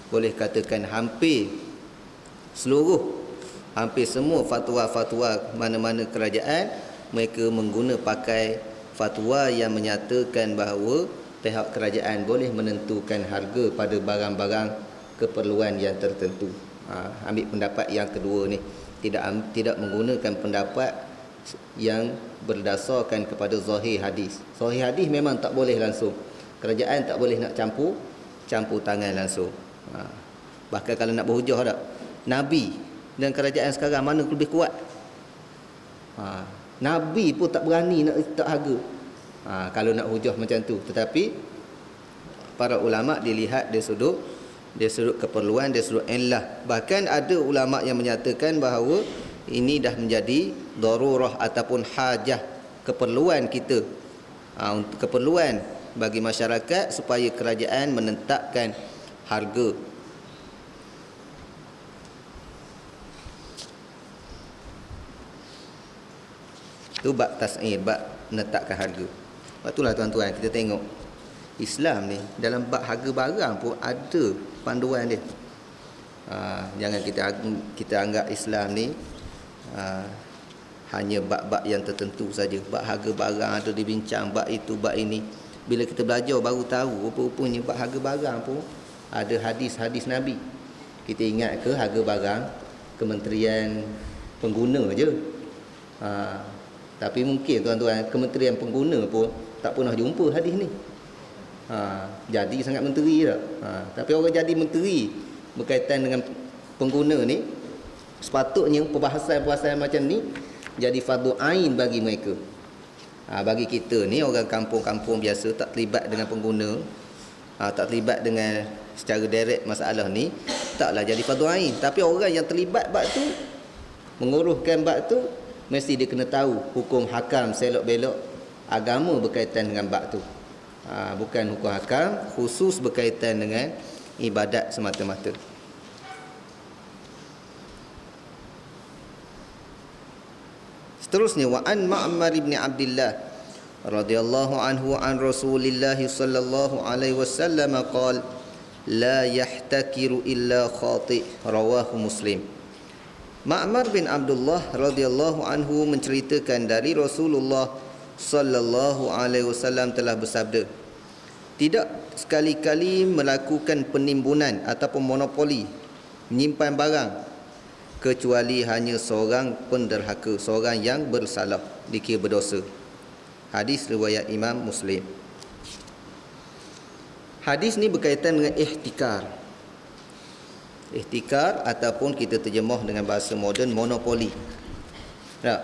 boleh katakan hampir semua fatwa-fatwa mana-mana kerajaan, mereka pakai fatwa yang menyatakan bahawa pihak kerajaan boleh menentukan harga pada barang-barang keperluan yang tertentu. Ambil pendapat yang kedua ni, tidak menggunakan pendapat yang berdasarkan kepada zahir hadis. Zahir hadis memang tak boleh langsung, kerajaan tak boleh nak campur tangan langsung. Bahkan kalau nak berhujah tak, Nabi dan kerajaan sekarang mana lebih kuat? Nabi pun tak berani nak letak harga. Kalau nak hujah macam tu. Tetapi para ulama dilihat dari sudut keperluan, dari sudut illah. Bahkan ada ulama yang menyatakan bahawa ini dah menjadi darurah ataupun hajah, keperluan kita, keperluan bagi masyarakat supaya kerajaan menetapkan harga. Itu bab tas'ir, bab menetapkan harga. Sebab itulah tuan-tuan, kita tengok Islam ni dalam bab harga barang pun ada panduan dia. Jangan kita anggap Islam ni hanya bab-bab yang tertentu saja. Bab harga barang ada dibincang, bab itu, bab ini. Bila kita belajar baru tahu rupa-rupanya bab harga barang pun ada hadis-hadis Nabi. Kita ingat ke harga barang Kementerian Pengguna je. Tapi mungkin tuan-tuan, Kementerian Pengguna pun tak pernah jumpa hadis ni. Jadi sangat menteri tak? Tapi orang jadi menteri berkaitan dengan pengguna ni, sepatutnya perbahasan-perbahasan macam ni jadi fardu ain bagi mereka. Bagi kita ni orang kampung-kampung biasa, tak terlibat dengan pengguna, tak terlibat dengan secara direct masalah ni, taklah jadi fardu ain. Tapi orang yang terlibat bab tu, menguruskan bab tu, mesti dia kena tahu hukum hakam selok-belok agama berkaitan dengan bab tu. Bukan hukum hakam khusus berkaitan dengan ibadat semata-mata. Seterusnya, wa an Ma'mar bin Abdullah radhiyallahu anhu an Rasulillah sallallahu alaihi wasallam qala la yahtakiru illa khati', rawahu Muslim. Ma'mar bin Abdullah radhiyallahu anhu menceritakan dari Rasulullah sallallahu alaihi wasallam telah bersabda, tidak sekali-kali melakukan penimbunan ataupun monopoli menyimpan barang kecuali hanya seorang penderhaka, seorang yang bersalah, dikira berdosa. Hadis riwayat Imam Muslim. Hadis ni berkaitan dengan ihtikar. Ihtikar ataupun kita terjemah dengan bahasa moden monopoli. Tak?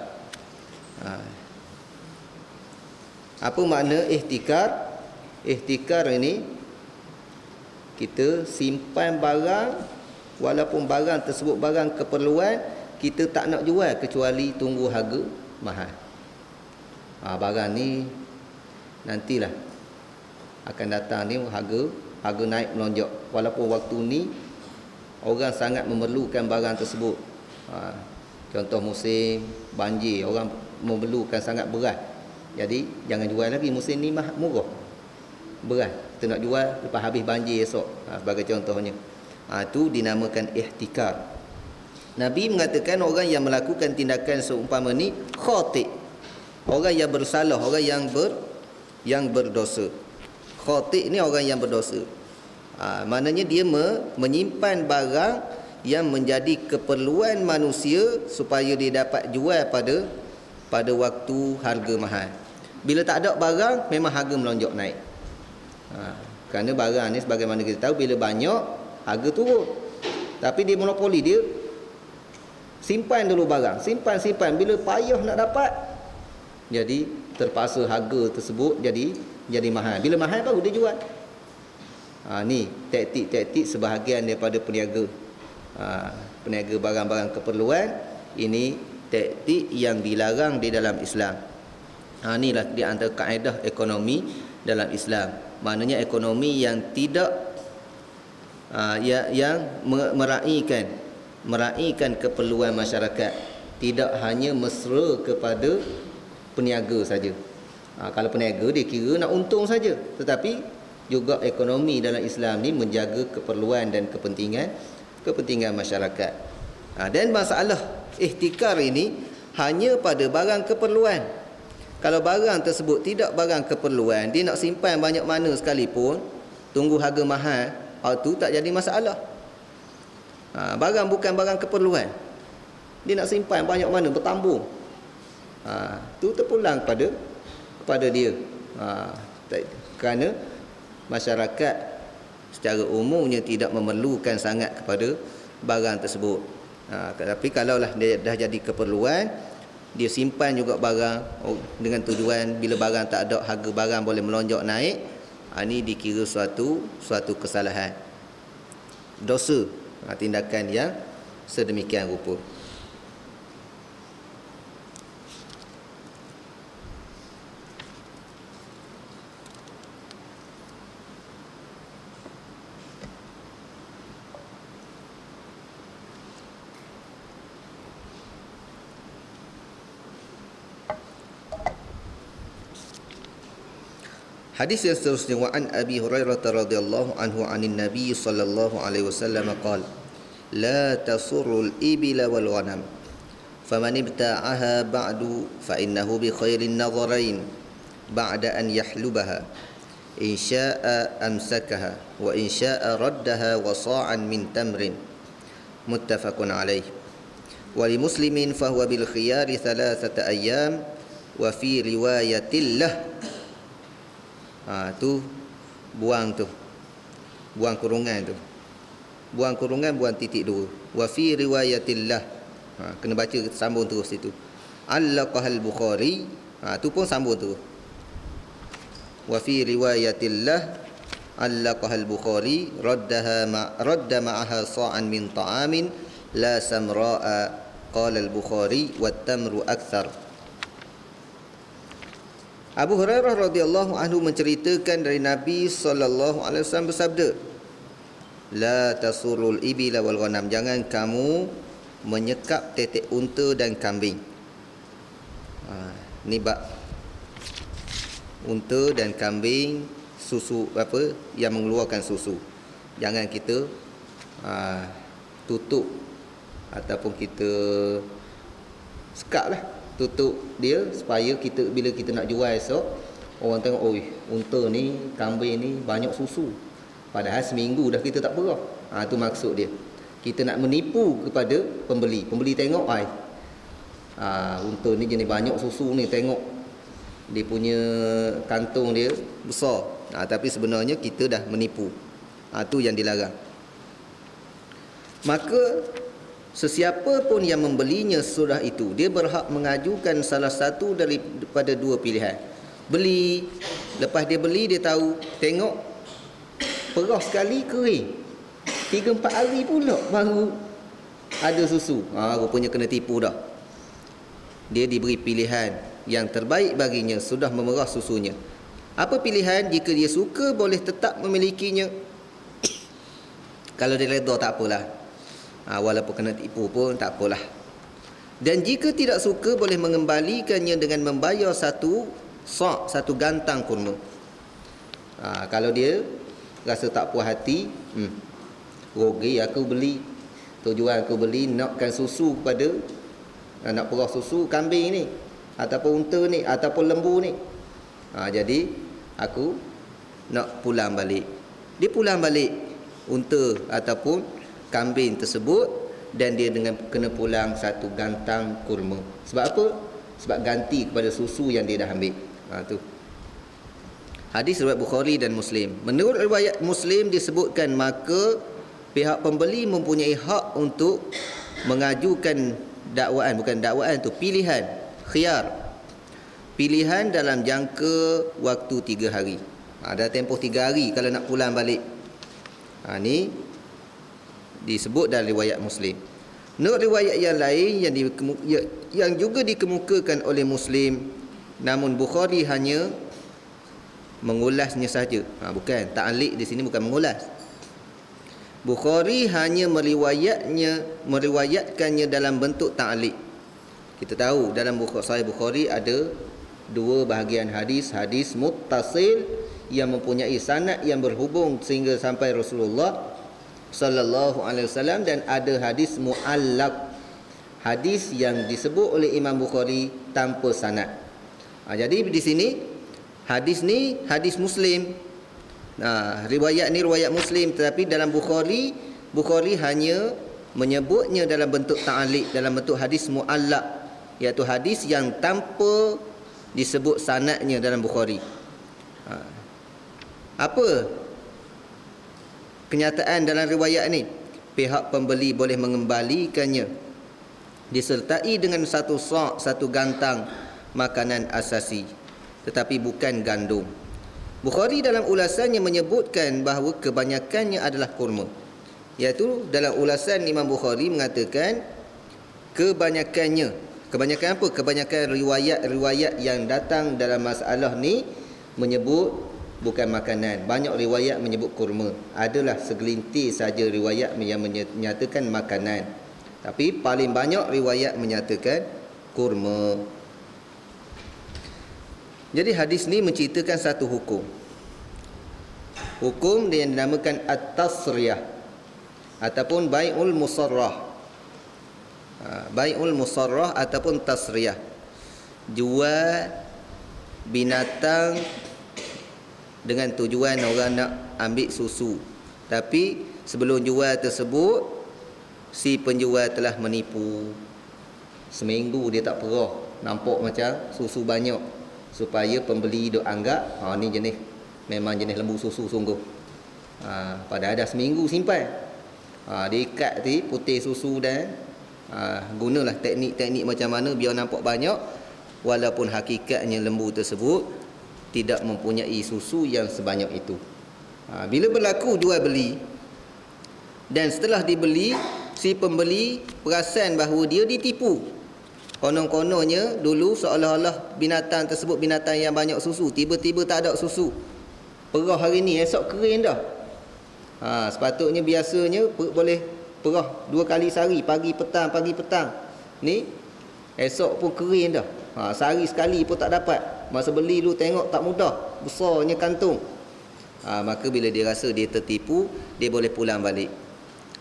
Apa makna ihtikar? Ihtikar ini kita simpan barang, walaupun barang tersebut barang keperluan, kita tak nak jual kecuali tunggu harga mahal. Barang ni nantilah akan datang ni harga naik melonjak. Walaupun waktu ni orang sangat memerlukan barang tersebut. Contoh musim banjir, orang memerlukan sangat beras. Jadi jangan jual lagi musim ni murah. Beras kita nak jual lepas habis banjir esok, sebagai contohnya. Itu dinamakan ihtikar. Nabi mengatakan orang yang melakukan tindakan seumpama ni khati', orang yang bersalah, orang yang berdosa. Khati' ni orang yang berdosa. Maknanya dia menyimpan barang yang menjadi keperluan manusia supaya dia dapat jual pada waktu harga mahal. Bila tak ada barang, memang harga melonjak naik. Kerana barang ni sebagaimana kita tahu, bila banyak harga turun. Tapi dia monopoli, dia simpan dulu barang, simpan. Bila payah nak dapat, jadi terpaksa harga tersebut jadi mahal. Bila mahal baru dia jual. Ni taktik-taktik sebahagian daripada peniaga. Peniaga barang-barang keperluan. Ini taktik yang dilarang di dalam Islam. Inilah di antara kaedah ekonomi dalam Islam. Maknanya ekonomi yang tidak yang meraihkan keperluan masyarakat, tidak hanya mesra kepada peniaga saja. Kalau peniaga dia kira nak untung saja, tetapi juga ekonomi dalam Islam ni menjaga keperluan dan kepentingan masyarakat. Dan masalah ihtikar ini hanya pada barang keperluan. Kalau barang tersebut tidak barang keperluan, dia nak simpan banyak mana sekalipun, tunggu harga mahal, itu tak jadi masalah. Barang bukan barang keperluan, dia nak simpan banyak mana, bertambung, itu terpulang kepada dia. Kerana masyarakat secara umumnya tidak memerlukan sangat kepada barang tersebut. Tapi kalaulah dia dah jadi keperluan, dia simpan juga barang dengan tujuan bila barang tak ada, harga barang boleh melonjak naik. Ini dikira suatu kesalahan, dosa, tindakan yang sedemikian rupa. Hadis yang seterusnya, wa an Abi Hurairah radhiyallahu anhu anin Nabi sallallahu alaihi wasallam qala la tasurrul ibila wal ghanam faman ibta'aha ba'du fa innahu bi khairin nadharain ba'da an yahlubaha in syaa'a amsakaha wa in syaa'a raddaha wa sa'an min tamrin muttafaqun alaih wa li muslimin fa huwa bil khiyari thalathata ayyam wa fi riwayatillah. Tu buang kurungan tu. Buang kurungan, buang titik dua. Wa fi riwayatillah. Kena baca sambung terus itu. Allaqahal Bukhari. Tu pun sambung terus. Wa fi riwayatillah allaqahal Bukhari radda ma'aha sa'an min ta'amin la samra'a qala al-Bukhari wat tamru akthar. Abu Hurairah radhiyallahu anhu menceritakan dari Nabi sallallahu alaihi wasallam bersabda, la tasurul ibila wal ghanam, jangan kamu menyekap tetek unta dan kambing. Ni bab unta dan kambing, susu apa yang mengeluarkan susu. Jangan kita tutup ataupun kita sekap lah, tutup dia supaya kita bila kita nak jual esok, orang tengok, oi, unta ni, kambing ni banyak susu, padahal seminggu dah kita tak perah. Tu maksud dia. Kita nak menipu kepada pembeli. Pembeli tengok, unta ni jenis banyak susu ni, tengok dia punya kantung dia besar, tapi sebenarnya kita dah menipu. Tu yang dilarang. Maka sesiapa pun yang membelinya surah itu, dia berhak mengajukan salah satu daripada dua pilihan. Beli, lepas dia beli, dia tahu, tengok perah sekali kering, 3-4 hari pula baru ada susu. Rupanya kena tipu dah. Dia diberi pilihan yang terbaik baginya, sudah memerah susunya. Apa pilihan? Jika dia suka boleh tetap memilikinya. Kalau dia redha tak apalah. Walaupun kena tipu pun tak apalah. Dan jika tidak suka boleh mengembalikannya dengan membayar satu gantang kurma. Kalau dia rasa tak puas hati, rugi aku beli, tujuan aku beli nakkan susu kepada, nak perah susu kambing ni, ataupun unta ni, ataupun lembu ni. Jadi aku nak pulang balik. Dia pulang balik unta ataupun kambing tersebut, dan dia dengan kena pulang satu gantang kurma. Sebab apa? Sebab ganti kepada susu yang dia dah ambil. Tu hadis riwayat Bukhari dan Muslim. Menurut riwayat Muslim disebutkan, maka pihak pembeli mempunyai hak untuk mengajukan dakwaan, bukan dakwaan tu, pilihan, khiyar, pilihan dalam jangka waktu 3 hari. Ada tempoh 3 hari kalau nak pulang balik. Ni disebut dalam riwayat Muslim. Menurut riwayat yang lain yang juga dikemukakan oleh Muslim, namun Bukhari hanya mengulasnya saja. Bukan ta'liq di sini, bukan mengulas. Bukhari hanya meriwayatkannya dalam bentuk ta'liq. Kita tahu dalam Sahih Bukhari ada 2 bahagian hadis. Hadis muttasil yang mempunyai sanad yang berhubung sehingga sampai Rasulullah sallallahu alaihi wasallam, dan ada hadis muallaq, hadis yang disebut oleh Imam Bukhari tanpa sanad. Jadi di sini hadis ni hadis Muslim. Riwayat ni riwayat Muslim, tetapi dalam Bukhari hanya menyebutnya dalam bentuk ta'liq, dalam bentuk hadis muallaq, iaitu hadis yang tanpa disebut sanadnya dalam Bukhari. Apa kenyataan dalam riwayat ni? Pihak pembeli boleh mengembalikannya disertai dengan satu gantang makanan asasi, tetapi bukan gandum. Bukhari dalam ulasannya menyebutkan bahawa kebanyakannya adalah kurma. Iaitu dalam ulasan Imam Bukhari mengatakan kebanyakan apa? Kebanyakan riwayat yang datang dalam masalah ni menyebut bukan makanan. Banyak riwayat menyebut kurma. Adalah segelintir saja riwayat yang menyatakan makanan, tapi paling banyak riwayat menyatakan kurma. Jadi hadis ni menceritakan satu hukum. Hukum yang dinamakan at-tasriyah ataupun bai'ul musarrah. Bai'ul musarrah ataupun tasriyah. Jual binatang dengan tujuan orang nak ambil susu, tapi sebelum jual tersebut si penjual telah menipu. Seminggu dia tak perah, nampak macam susu banyak, supaya pembeli duk anggap ni memang jenis lembu susu sungguh. Pada ada seminggu simpan. Dia ikat putih susu dan gunalah teknik-teknik macam mana biar nampak banyak, walaupun hakikatnya lembu tersebut tidak mempunyai susu yang sebanyak itu. Bila berlaku jual beli, dan setelah dibeli, si pembeli perasan bahawa dia ditipu. Konon-kononnya dulu seolah-olah binatang tersebut binatang yang banyak susu, tiba-tiba tak ada susu. Perah hari ni, esok kering dah. Sepatutnya biasanya boleh perah 2 kali sehari, pagi petang. Ni esok pun kering dah. Sehari sekali pun tak dapat. Masa beli lu tengok tak mudah, besarnya kantung. Maka bila dia rasa dia tertipu, dia boleh pulang balik.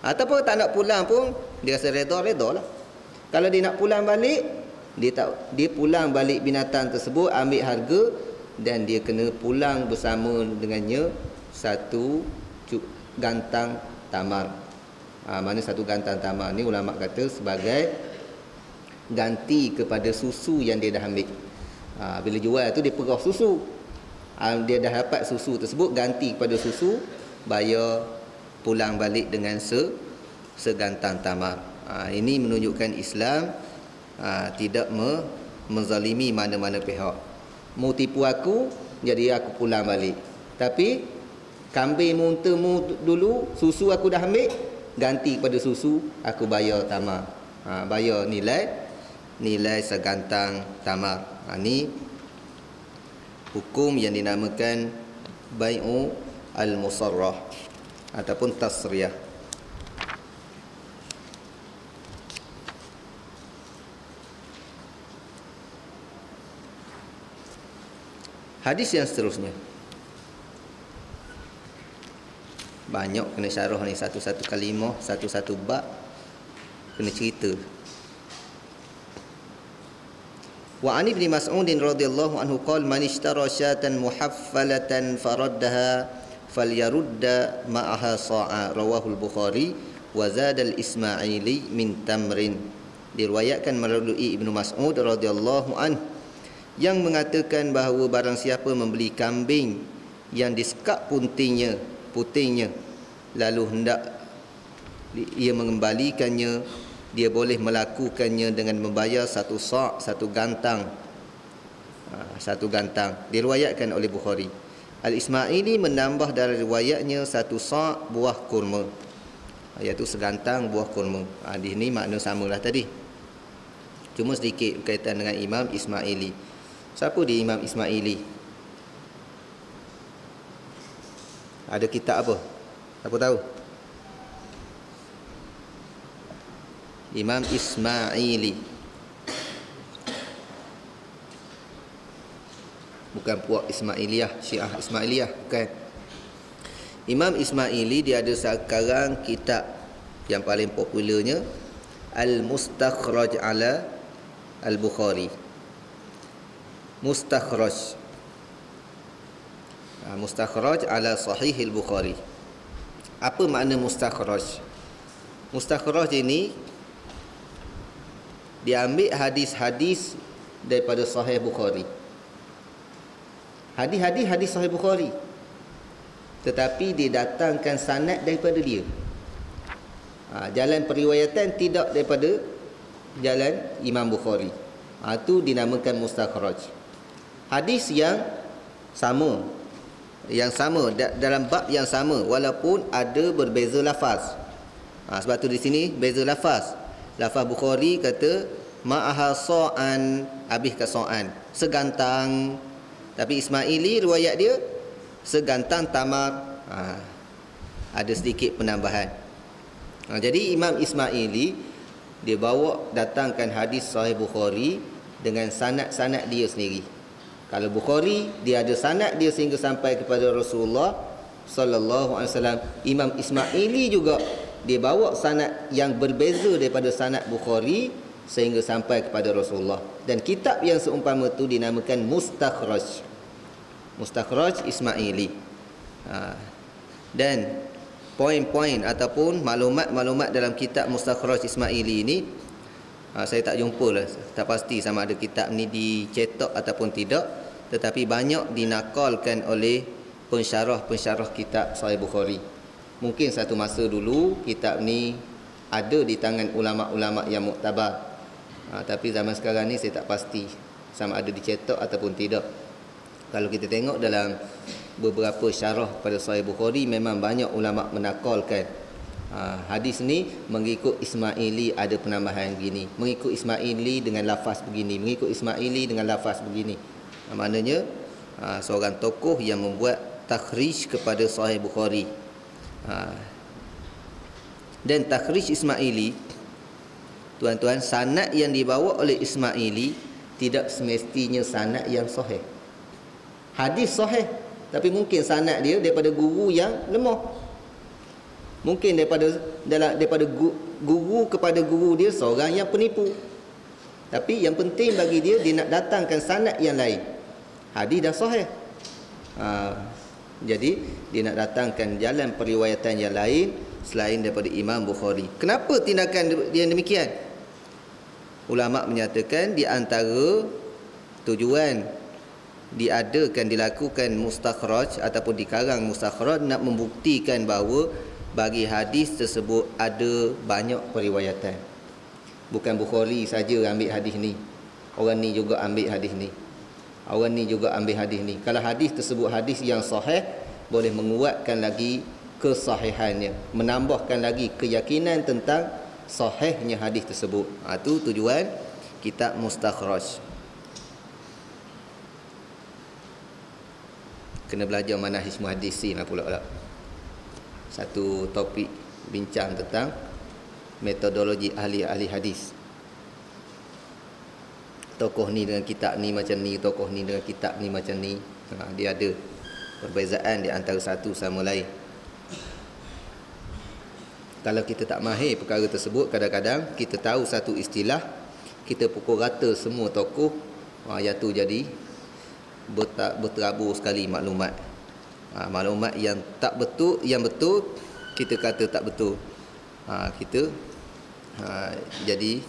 Ataupun tak nak pulang pun dia rasa redha lah. Kalau dia nak pulang balik, dia pulang balik binatang tersebut, ambil harga, dan dia kena pulang bersama dengannya satu gantang tamar. Mana satu gantang tamar ni ulama kata sebagai ganti kepada susu yang dia dah ambil. Bila jual tu dia perah susu, dia dah dapat susu tersebut, ganti kepada susu, bayar, pulang balik dengan segantang tamar. Ini menunjukkan Islam tidak menzalimi mana-mana pihak. Mau tipu aku, jadi aku pulang balik. Tapi kambing untamu dulu, susu aku dah ambil, ganti kepada susu, aku bayar tamar. Bayar nilai segantang tamar. Ni hukum yang dinamakan bai'u al-musarrah ataupun tasriyah. Hadis yang seterusnya, banyak kena syarah ni, satu-satu kalimah, satu-satu bab kena cerita. Wa an ibni Mas'ud radhiyallahu anhu qala man ishtara syatan muhaffalatan faraddaha falyarudda ma'aha sa'a, rawahu al-Bukhari wa zada al-Ismaili min tamrin. Diriwayatkan melalui Ibnu Mas'ud radhiyallahu anhu yang mengatakan bahawa barang siapa membeli kambing yang disekap putingnya lalu hendak ia mengembalikannya, dia boleh melakukannya dengan membayar satu sa', satu gantang. Diriwayatkan oleh Bukhari. Al-Ismaili menambah dari riwayatnya satu sa' buah kurma, iaitu segantang buah kurma. Di sini makna samalah tadi, cuma sedikit berkaitan dengan Imam Ismaili. Siapa dia Imam Ismaili? Ada kitab apa? Siapa tahu? Imam Ismaili, bukan puak Ismailiyah, Syiah Ismailiyah, bukan. Imam Ismaili dia ada sekarang kitab yang paling popularnya Al-Mustakhraj ala Al-Bukhari. Mustakhraj ala Sahih Al-Bukhari. Apa makna mustakhraj? Mustakhraj ini dia ambil hadis-hadis daripada Sahih Bukhari. Hadis Sahih Bukhari, tetapi dia datangkan sanad daripada dia. Jalan periwayatan tidak daripada jalan Imam Bukhari. Itu dinamakan mustakhraj. Hadis yang sama dalam bab yang sama walaupun ada berbeza lafaz. Sebab tu di sini beza lafaz. Lafaz Bukhari kata ma'aha sa'an, habis ke sa'an, segantang. Tapi Ismaili riwayat dia segantang tamar. Ada sedikit penambahan. Jadi Imam Ismaili dia bawa datangkan hadis Sahih Bukhari dengan sanad-sanad dia sendiri. Kalau Bukhari dia ada sanad dia sehingga sampai kepada Rasulullah sallallahu alaihi wasallam. Imam Ismaili juga dia bawa sanad yang berbeza daripada sanad Bukhari sehingga sampai kepada Rasulullah. Dan kitab yang seumpama itu dinamakan Mustakhraj Ismaili. Dan poin-poin ataupun maklumat-maklumat dalam kitab Mustakhraj Ismaili ini saya tak jumpa lah, tak pasti sama ada kitab ni dicetak ataupun tidak, tetapi banyak dinakalkan oleh pensyarah-pensyarah kitab Sahih Bukhari. Mungkin satu masa dulu kitab ni ada di tangan ulama-ulama yang muktabar, tapi zaman sekarang ni saya tak pasti sama ada dicetak ataupun tidak. Kalau kita tengok dalam beberapa syarah pada Sahih Bukhari, memang banyak ulama menakalkan hadis ni mengikut Ismaili ada penambahan begini, mengikut Ismaili dengan lafaz begini, mengikut Ismaili dengan lafaz begini. Maknanya seorang tokoh yang membuat takhrij kepada Sahih Bukhari. Dan takhrij Ismaili, tuan-tuan, sanad yang dibawa oleh Ismaili tidak semestinya sanad yang sahih. Hadis sahih, tapi mungkin sanad dia daripada guru yang lemah. Mungkin daripada guru kepada guru dia seorang yang penipu. Tapi yang penting bagi dia, dia nak datangkan sanad yang lain. Hadis dah sahih. Jadi dia nak datangkan jalan periwayatan yang lain selain daripada Imam Bukhari. Kenapa tindakan dia demikian? Ulama menyatakan di antara tujuan dilakukan mustakhraj ataupun dikarang mustakhraj nak membuktikan bahawa bagi hadis tersebut ada banyak periwayatan. Bukan Bukhari saja ambil hadis ni, orang ni juga ambil hadis ni, orang ni juga ambil hadis ni. Kalau hadis tersebut hadis yang sahih, boleh menguatkan lagi kesahihannya, menambahkan lagi keyakinan tentang sahihnya hadis tersebut. Itu tujuan kitab mustakhraj. kena belajar manhaj muhaddisin lah pula. Satu topik bincang tentang metodologi ahli-ahli hadis. Tokoh ni dengan kitab ni macam ni, tokoh ni dengan kitab ni macam ni. Dia ada perbezaan di antara satu sama lain. Kalau kita tak mahir perkara tersebut, kadang-kadang kita tahu satu istilah, kita pukul rata semua tokoh, yang tu jadi berterabur sekali maklumat. Maklumat yang tak betul, yang betul kita kata tak betul. Kita jadi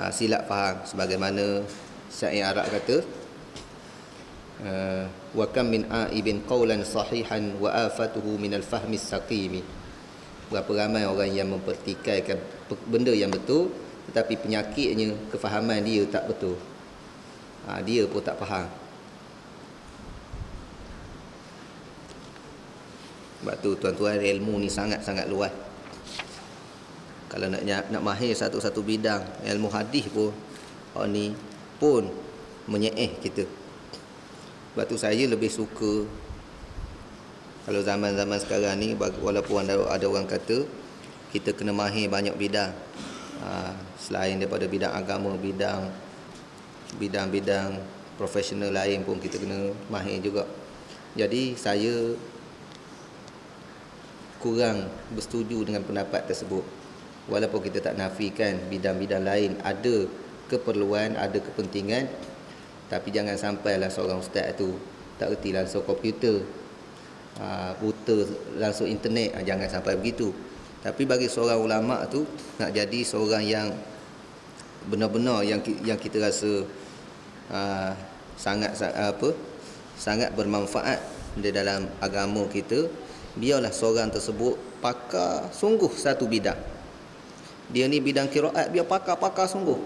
silap faham, sebagaimana syair Arab kata, wa kam min aibin qawlan sahihan wa afatuhu min al-fahmi as-saqimi. Berapa ramai orang yang mempertikaikan benda yang betul, tetapi penyakitnya kefahaman dia tak betul. Dia pun tak faham. Sebab tu tuan-tuan, ilmu ni sangat-sangat luas. Kalau nak mahir satu-satu bidang, ilmu hadis pun ni pun menyeeh kita. Sebab tu saya lebih suka, kalau zaman-zaman sekarang ni, walaupun ada orang kata kita kena mahir banyak bidang, selain daripada bidang agama, bidang-bidang profesional lain pun kita kena mahir juga. Jadi saya kurang bersetuju dengan pendapat tersebut. Walaupun kita tak nafikan bidang-bidang lain ada keperluan, ada kepentingan, tapi jangan sampailah seorang ustaz tu tak erti langsung komputer, buta langsung internet. Jangan sampai begitu. Tapi bagi seorang ulama tu, nak jadi seorang yang benar-benar yang kita rasa sangat bermanfaat di dalam agama kita, biarlah seorang tersebut pakar sungguh satu bidang. Dia ni bidang qiraat, biar pakar sungguh.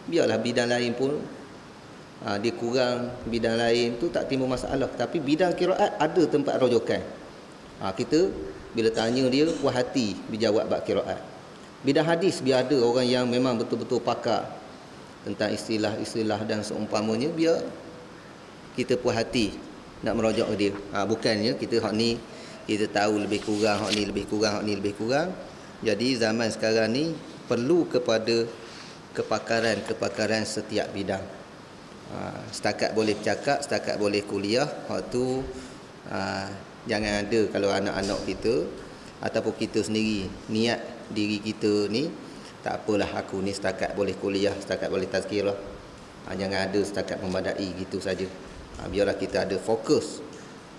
Biarlah bidang lain pun dia kurang, bidang lain tu tak timbul masalah, tapi bidang qiraat ada tempat rujukan. Kita bila tanya dia, puas hati dijawab bab qiraat. Bidang hadis, biar ada orang yang memang betul-betul pakar tentang istilah-istilah dan seumpamanya, biar kita puas hati nak merujuk ke dia. Bukannya kita hak ni kita tahu lebih kurang, hak ni lebih kurang, hak ni lebih kurang. Jadi zaman sekarang ni perlu kepada kepakaran setiap bidang. Setakat boleh bercakap, setakat boleh kuliah, waktu jangan ada kalau anak-anak kita ataupun kita sendiri niat diri kita ni, tak apalah aku ni setakat boleh kuliah, setakat boleh tazkirah. Jangan ada setakat memadai gitu saja. Biarlah kita ada fokus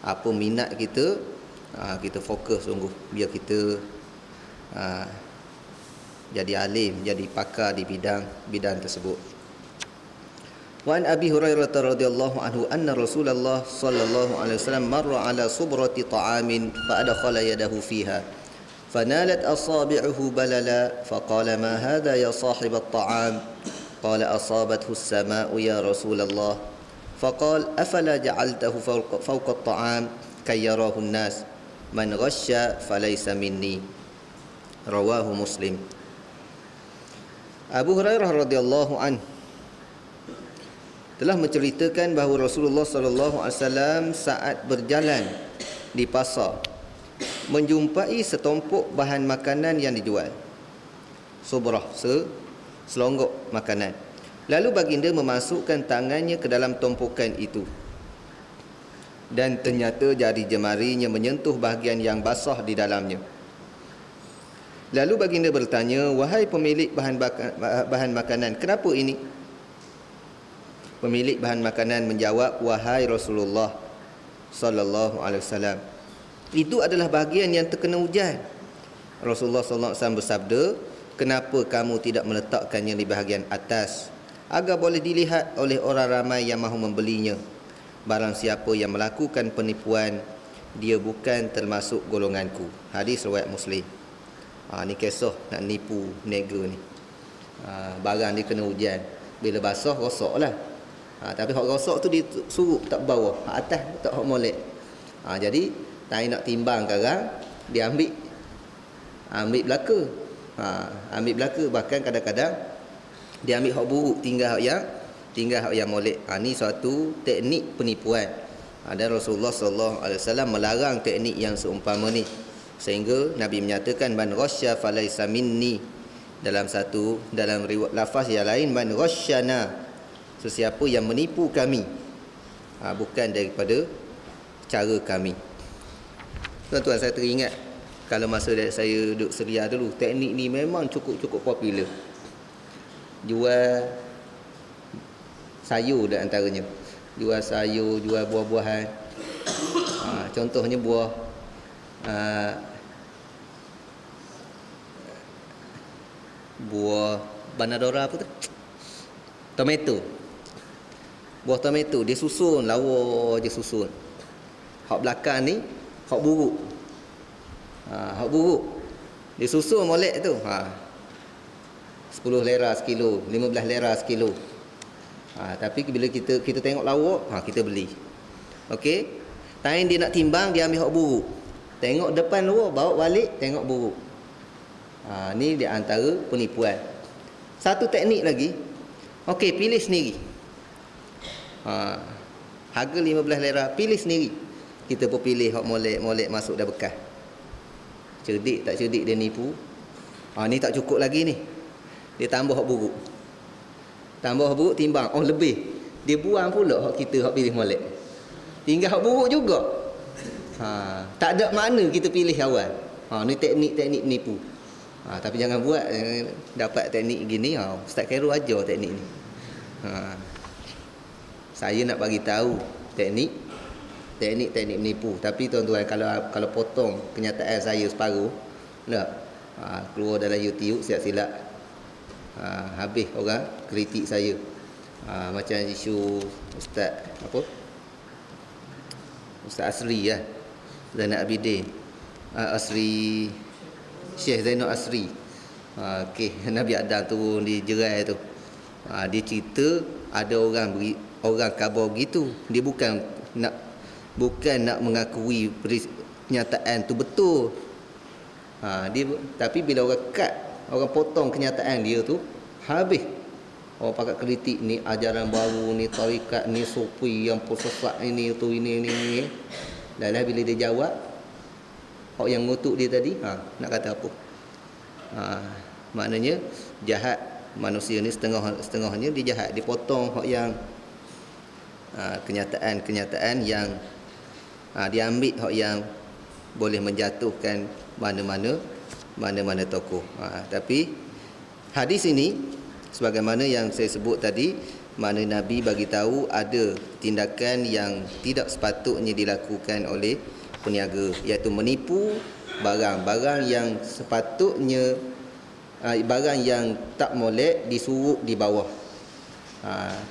apa minat kita, kita fokus sungguh, biar kita jadi alim, jadi pakar di bidang tersebut. Wa an Abi Hurairah radhiyallahu anhu anna Rasulullah sallallahu alaihi wasallam marra ala subrati ta'amin fa adkhala yadahu fiha fanalat asabi'uhu balala faqala ma hadha ya sahib at-ta'am qala asabathu as-sama'u ya Rasulullah faqala afala ja'altahu fawqa at-ta'am kay yarahu an-nas man ghasya falaysa minni. Rawahu Muslim. Abu Hurairah radhiyallahu anhu telah menceritakan bahawa Rasulullah sallallahu alaihi wasallam saat berjalan di pasar menjumpai setumpuk bahan makanan yang dijual. Subrah, selonggok makanan. Lalu baginda memasukkan tangannya ke dalam tumpukan itu. Dan ternyata jari jemarinya menyentuh bahagian yang basah di dalamnya. Lalu baginda bertanya, wahai pemilik bahan makanan, kenapa ini? Pemilik bahan makanan menjawab, wahai Rasulullah sallallahu alaihi wasallam, itu adalah bahagian yang terkena hujan. Rasulullah sallallahu alaihi wasallam bersabda, kenapa kamu tidak meletakkannya di bahagian atas agar boleh dilihat oleh orang ramai yang mahu membelinya? Barang siapa yang melakukan penipuan, dia bukan termasuk golonganku. Hadis riwayat Muslim. Ni kisah nak nipu nega ni. Barang dia kena hujan, bila basah rosaklah. Tapi hak rosak tu dia suruh tak bawah, hak atas tak hak molek. Jadi tak nak timbang sekarang, dia ambil belaka. Ambil belaka, bahkan kadang-kadang dia ambil hak buruk, tinggal hak yang molek. Ni suatu teknik penipuan Dan Rasulullah sallallahu alaihi wasallam melarang teknik yang seumpama ni, sehingga Nabi menyatakan man ghasya falaysa minni. Dalam riwayat lafaz yang lain, man ghasyana, sesiapa yang menipu kami, bukan daripada cara kami. Tuan-tuan, saya teringat kalau masa saya duduk Seria dulu, teknik ni memang cukup popular. Jual sayur dan antaranya, jual sayur, jual buah-buahan. Contohnya buah banadora, apa tu? Tomato. Buah tomato dia susun, lawa je susun. Hak belakang ni hak buruk. Hak buruk dia susun molek tu. 10 lira sekilo, 15 lira sekilo. Tapi bila kita tengok lawa, kita beli. Okey. Time dia nak timbang, dia ambil hak buruk. Tengok depan luar, bawa balik, tengok buruk. Ni di antara penipuan. Satu teknik lagi. Okey, pilih sendiri. Harga 15 lira, pilih sendiri. Kita pun pilih hak molek masuk dah bekas. Cerdik tak cerdik dia nipu. Ni tak cukup lagi ni. Dia tambah hak buruk. Tambah hak buruk, timbang. Lebih. Dia buang pula hak kita hak pilih molek. Tinggal hak buruk juga. Tak ada makna kita pilih awal. Ni teknik menipu. Tapi jangan buat dapat teknik gini. Ustaz Khairul ajar teknik ni. Saya nak bagi tahu teknik menipu. Tapi tuan-tuan, kalau potong kenyataan saya separuh, keluar dalam YouTube silap-silap, habis orang kritik saya. Macam isu Ustaz Asri Zainal Abidin, Asri, Syekh Zainal Asri. Nabi Adam turun di jerai tu. Dia cerita ada orang khabar begitu. Dia bukan nak mengakui kenyataan tu betul. Tapi bila orang potong kenyataan dia tu, habis orang pakat kritik, ni ajaran baru, ni tarikat, ni sufi yang sesat, ini tu, ini. Dah bila dia jawab, orang yang ngutuk dia tadi, nak kata apa? Maknanya jahat manusia ni, setengahnya dia jahat. Dia potong hak yang kenyataan yang dia ambil hak yang boleh menjatuhkan mana-mana tokoh. Tapi hadis ini, sebagaimana yang saya sebut tadi, mana Nabi bagi tahu ada tindakan yang tidak sepatutnya dilakukan oleh peniaga, iaitu menipu barang yang sepatutnya, barang yang tak molek disuruh di bawah,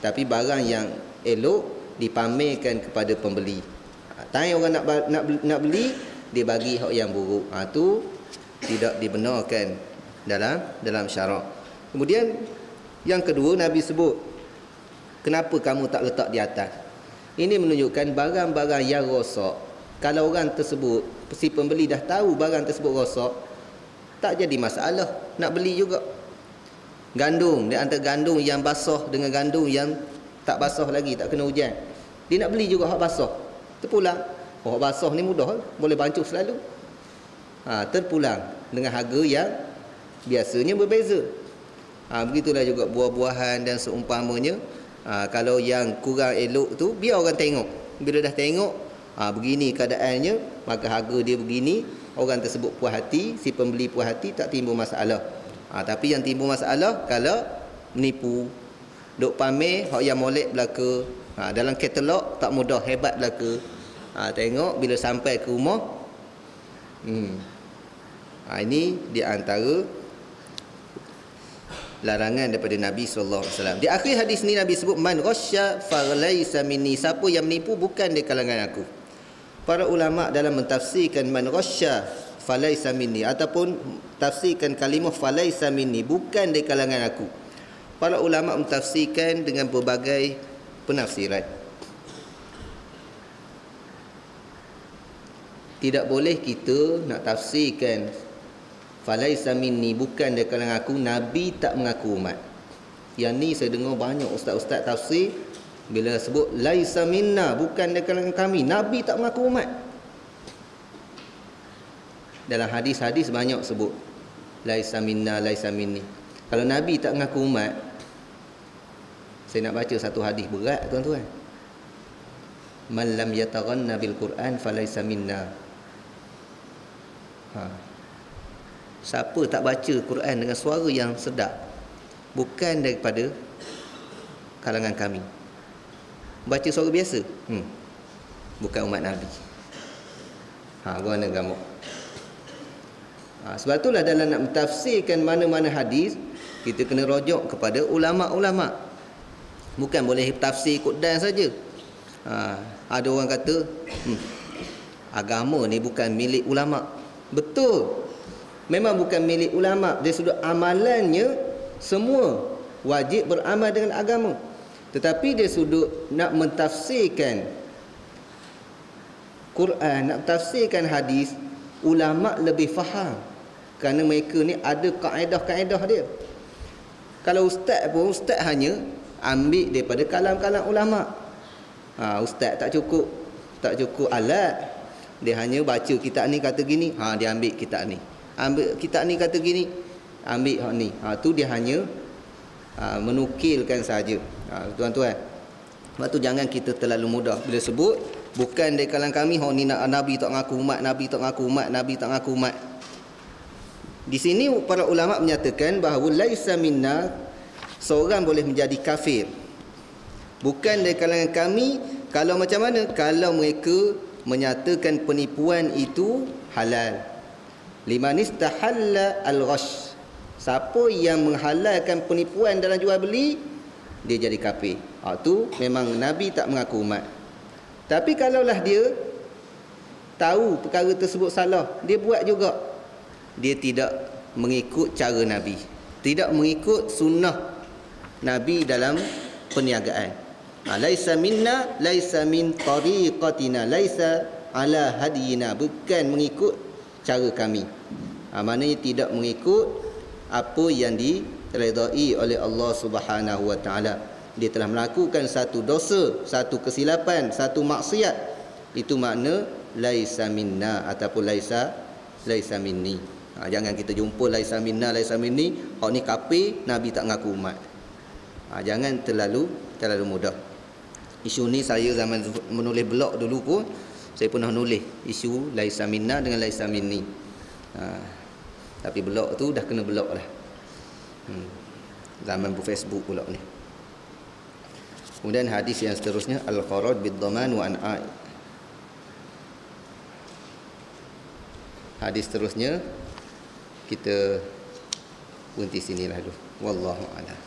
tapi barang yang elok dipamerkan kepada pembeli. Tanya orang nak beli, dia bagi hak yang buruk. Tu tidak dibenarkan dalam syarak. Kemudian yang kedua, Nabi sebut, kenapa kamu tak letak di atas? Ini menunjukkan barang-barang yang rosak, kalau orang tersebut, si pembeli dah tahu barang tersebut rosak, tak jadi masalah nak beli juga. Gandum, dia antara gandum yang basah dengan gandum yang tak basah lagi, tak kena hujan, dia nak beli juga hak basah. Terpulang, hak basah ni mudah, boleh bancuh selalu. Terpulang dengan harga yang biasanya berbeza. Begitulah juga buah-buahan dan seumpamanya. Kalau yang kurang elok tu, biar orang tengok. Bila dah tengok, begini keadaannya, maka harga dia begini, orang tersebut puas hati, si pembeli puas hati, tak timbul masalah. Tapi yang timbul masalah kalau menipu, duk pamer hak yang molek belaka. Dalam katalog tak mudah, hebat belaka. Tengok bila sampai ke rumah, ini di antara larangan daripada Nabi SAW. Di akhir hadis ni Nabi sebut, man ghasya falaysa minni, siapa yang menipu bukan di kalangan aku. Para ulama dalam mentafsirkan man ghasya falaysa minni, ataupun tafsirkan kalimah falaysa minni, bukan di kalangan aku. Para ulama mentafsirkan dengan berbagai penafsiran. Tidak boleh kita nak tafsirkan falaisa minni, bukan dari kalangan aku, Nabi tak mengaku umat. Yang ni saya dengar banyak ustaz-ustaz tafsir, Bila sebut laisa minna, bukan dari kalangan kami, Nabi tak mengaku umat. Dalam hadis-hadis banyak sebut laisa minna, laisa minni. Kalau Nabi tak mengaku umat, saya nak baca satu hadis berat tuan-tuan. Man lam yataghanna bil Quran falaisa minna. Siapa tak baca Quran dengan suara yang sedap, bukan daripada kalangan kami. Baca suara biasa, bukan umat Nabi. Gimana kamu? Sebab itulah dalam nak mentafsirkan mana-mana hadis, kita kena rujuk kepada ulama-ulama. Bukan boleh tafsir ikut dan saja. Ada orang kata agama ni bukan milik ulama. Betul, memang bukan milik ulama. Dari sudut amalannya, semua wajib beramal dengan agama. Tetapi dari sudut nak mentafsirkan Quran, nak mentafsirkan hadis, ulama lebih faham. Kerana mereka ni ada kaedah-kaedah dia. Kalau ustaz pun, ustaz hanya ambil daripada kalam-kalam ulama. Ustaz tak cukup alat. Dia hanya baca kitab ni kata gini, dia ambil kitab ni. Ambil kitab ni kata gini, ambil hak ni. Tu dia hanya menukilkan saja. Tuan-tuan, sebab tu jangan kita terlalu mudah bila sebut bukan dari kalangan kami, ni nak Nabi tak ngaku umat, Nabi tak ngaku umat, Nabi tak ngaku umat. Di sini para ulama menyatakan bahawa laisa minna, seorang boleh menjadi kafir bukan dari kalangan kami. Kalau macam mana? Kalau mereka menyatakan penipuan itu halal. Liman istahalla al-ghash, siapa yang menghalalkan penipuan dalam jual beli, dia jadi kafir. Tu memang Nabi tak mengaku umat. Tapi kalaulah dia tahu perkara tersebut salah, dia buat juga, dia tidak mengikut cara Nabi, tidak mengikut sunnah Nabi dalam perniagaan. Laisa minna, laisa min tariqatina, laisa ala hadiyina, bukan mengikut cara kami. Maknanya tidak mengikut apa yang diredai oleh Allah Subhanahu wa taala. Dia telah melakukan satu dosa, satu kesilapan, satu maksiat. Itu makna laisa minna ataupun laisa minni. Jangan kita jumpa laisa minna, laisa minni, hak ni kafir, Nabi tak ngaku umat. Jangan terlalu mudah. Isu ni saya zaman menulis blog dulu pun saya pernah nulis isu laisa minna dengan laisa minni. Tapi blog tu dah kena blog dah. Zaman Facebook pula ni. Kemudian hadis yang seterusnya, al-kharaj bid-dhaman wa an'a. Hadis seterusnya kita berhenti sinilah dulu. Wallahu a'lam.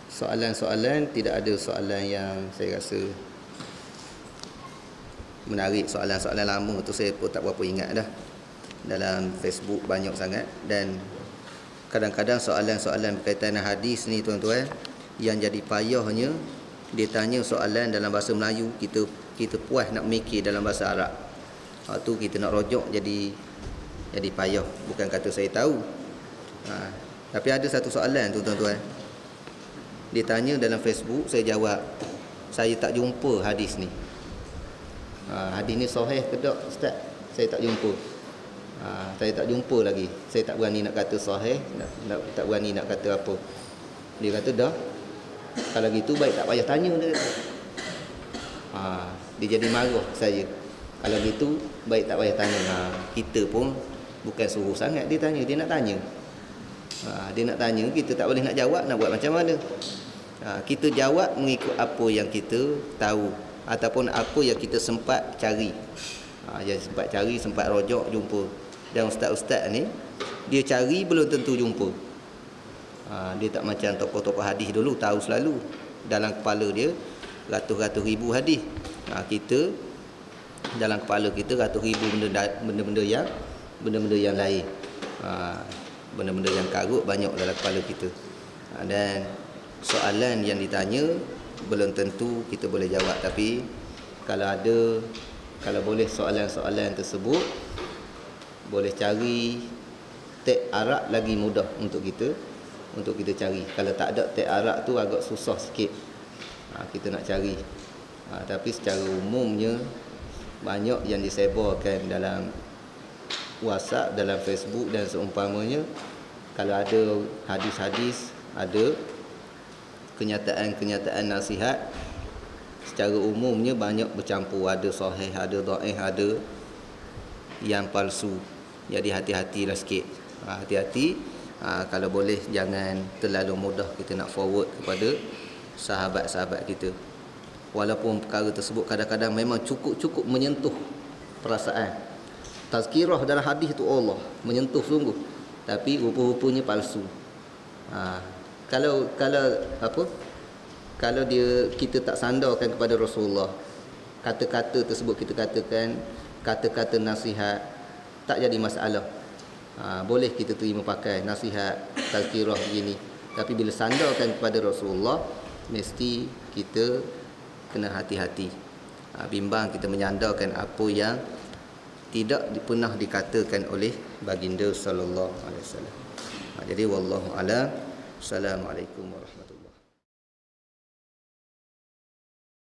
Soalan-soalan, tidak ada soalan yang saya rasa menarik. Soalan-soalan lama tu saya pun tak berapa ingat dah. Dalam Facebook banyak sangat, dan kadang-kadang soalan-soalan berkaitan dengan hadis ni tuan-tuan, yang jadi payahnya dia tanya soalan dalam bahasa Melayu, kita puas nak mikir dalam bahasa Arab. Tu kita nak rojok jadi payah. Bukan kata saya tahu. Tapi ada satu soalan tu tuan-tuan, dia tanya dalam Facebook, saya jawab, saya tak jumpa hadis ni. Hadis ni sahih ke tak ustaz? Saya tak jumpa. Saya tak jumpa lagi. Saya tak berani nak kata sahih, tak berani nak kata apa. Dia kata dah, kalau gitu baik tak payah tanya dia. Dia jadi marah saya. Kalau gitu baik tak payah tanya. Kita pun bukan suruh sangat dia tanya, dia nak tanya. Dia nak tanya, kita tak boleh nak jawab, nak buat macam mana? Kita jawab mengikut apa yang kita tahu ataupun apa yang kita sempat cari. Yang sempat cari, sempat rojok, jumpa. Dan ustaz-ustaz ni, dia cari belum tentu jumpa. Dia tak macam tokoh-tokoh hadis dulu, tahu selalu. Dalam kepala dia ratus-ratus ribu hadis. Kita dalam kepala kita ratus ribu benda-benda yang lain. Benda-benda yang karut banyak dalam kepala kita. Dan soalan yang ditanya belum tentu kita boleh jawab. Tapi kalau boleh soalan-soalan tersebut boleh cari teks Arab, lagi mudah untuk kita untuk kita cari. Kalau tak ada teks Arab tu agak susah sikit kita nak cari. Tapi secara umumnya banyak yang disebarkan dalam WhatsApp, dalam Facebook dan seumpamanya. Kalau ada hadis-hadis, ada kenyataan-kenyataan nasihat, secara umumnya banyak bercampur. Ada sahih, ada dhaif, ada yang palsu. Jadi hati-hatilah sikit. Hati-hati. Kalau boleh jangan terlalu mudah kita nak forward kepada sahabat-sahabat kita. Walaupun perkara tersebut kadang-kadang memang cukup menyentuh perasaan. Tazkirah dalam hadis tu Allah menyentuh sungguh, tapi rupa-rupanya palsu. Kalau kita tak sandarkan kepada Rasulullah, kata-kata tersebut kita katakan kata-kata nasihat, tak jadi masalah. Boleh kita terima pakai nasihat tazkirah begini. Tapi bila sandarkan kepada Rasulullah, mesti kita kena hati-hati. Bimbang kita menyandarkan apa yang tidak pernah dikatakan oleh baginda sallallahu alaihi wasallam. Jadi wallahu a'lam. Assalamualaikum warahmatullahi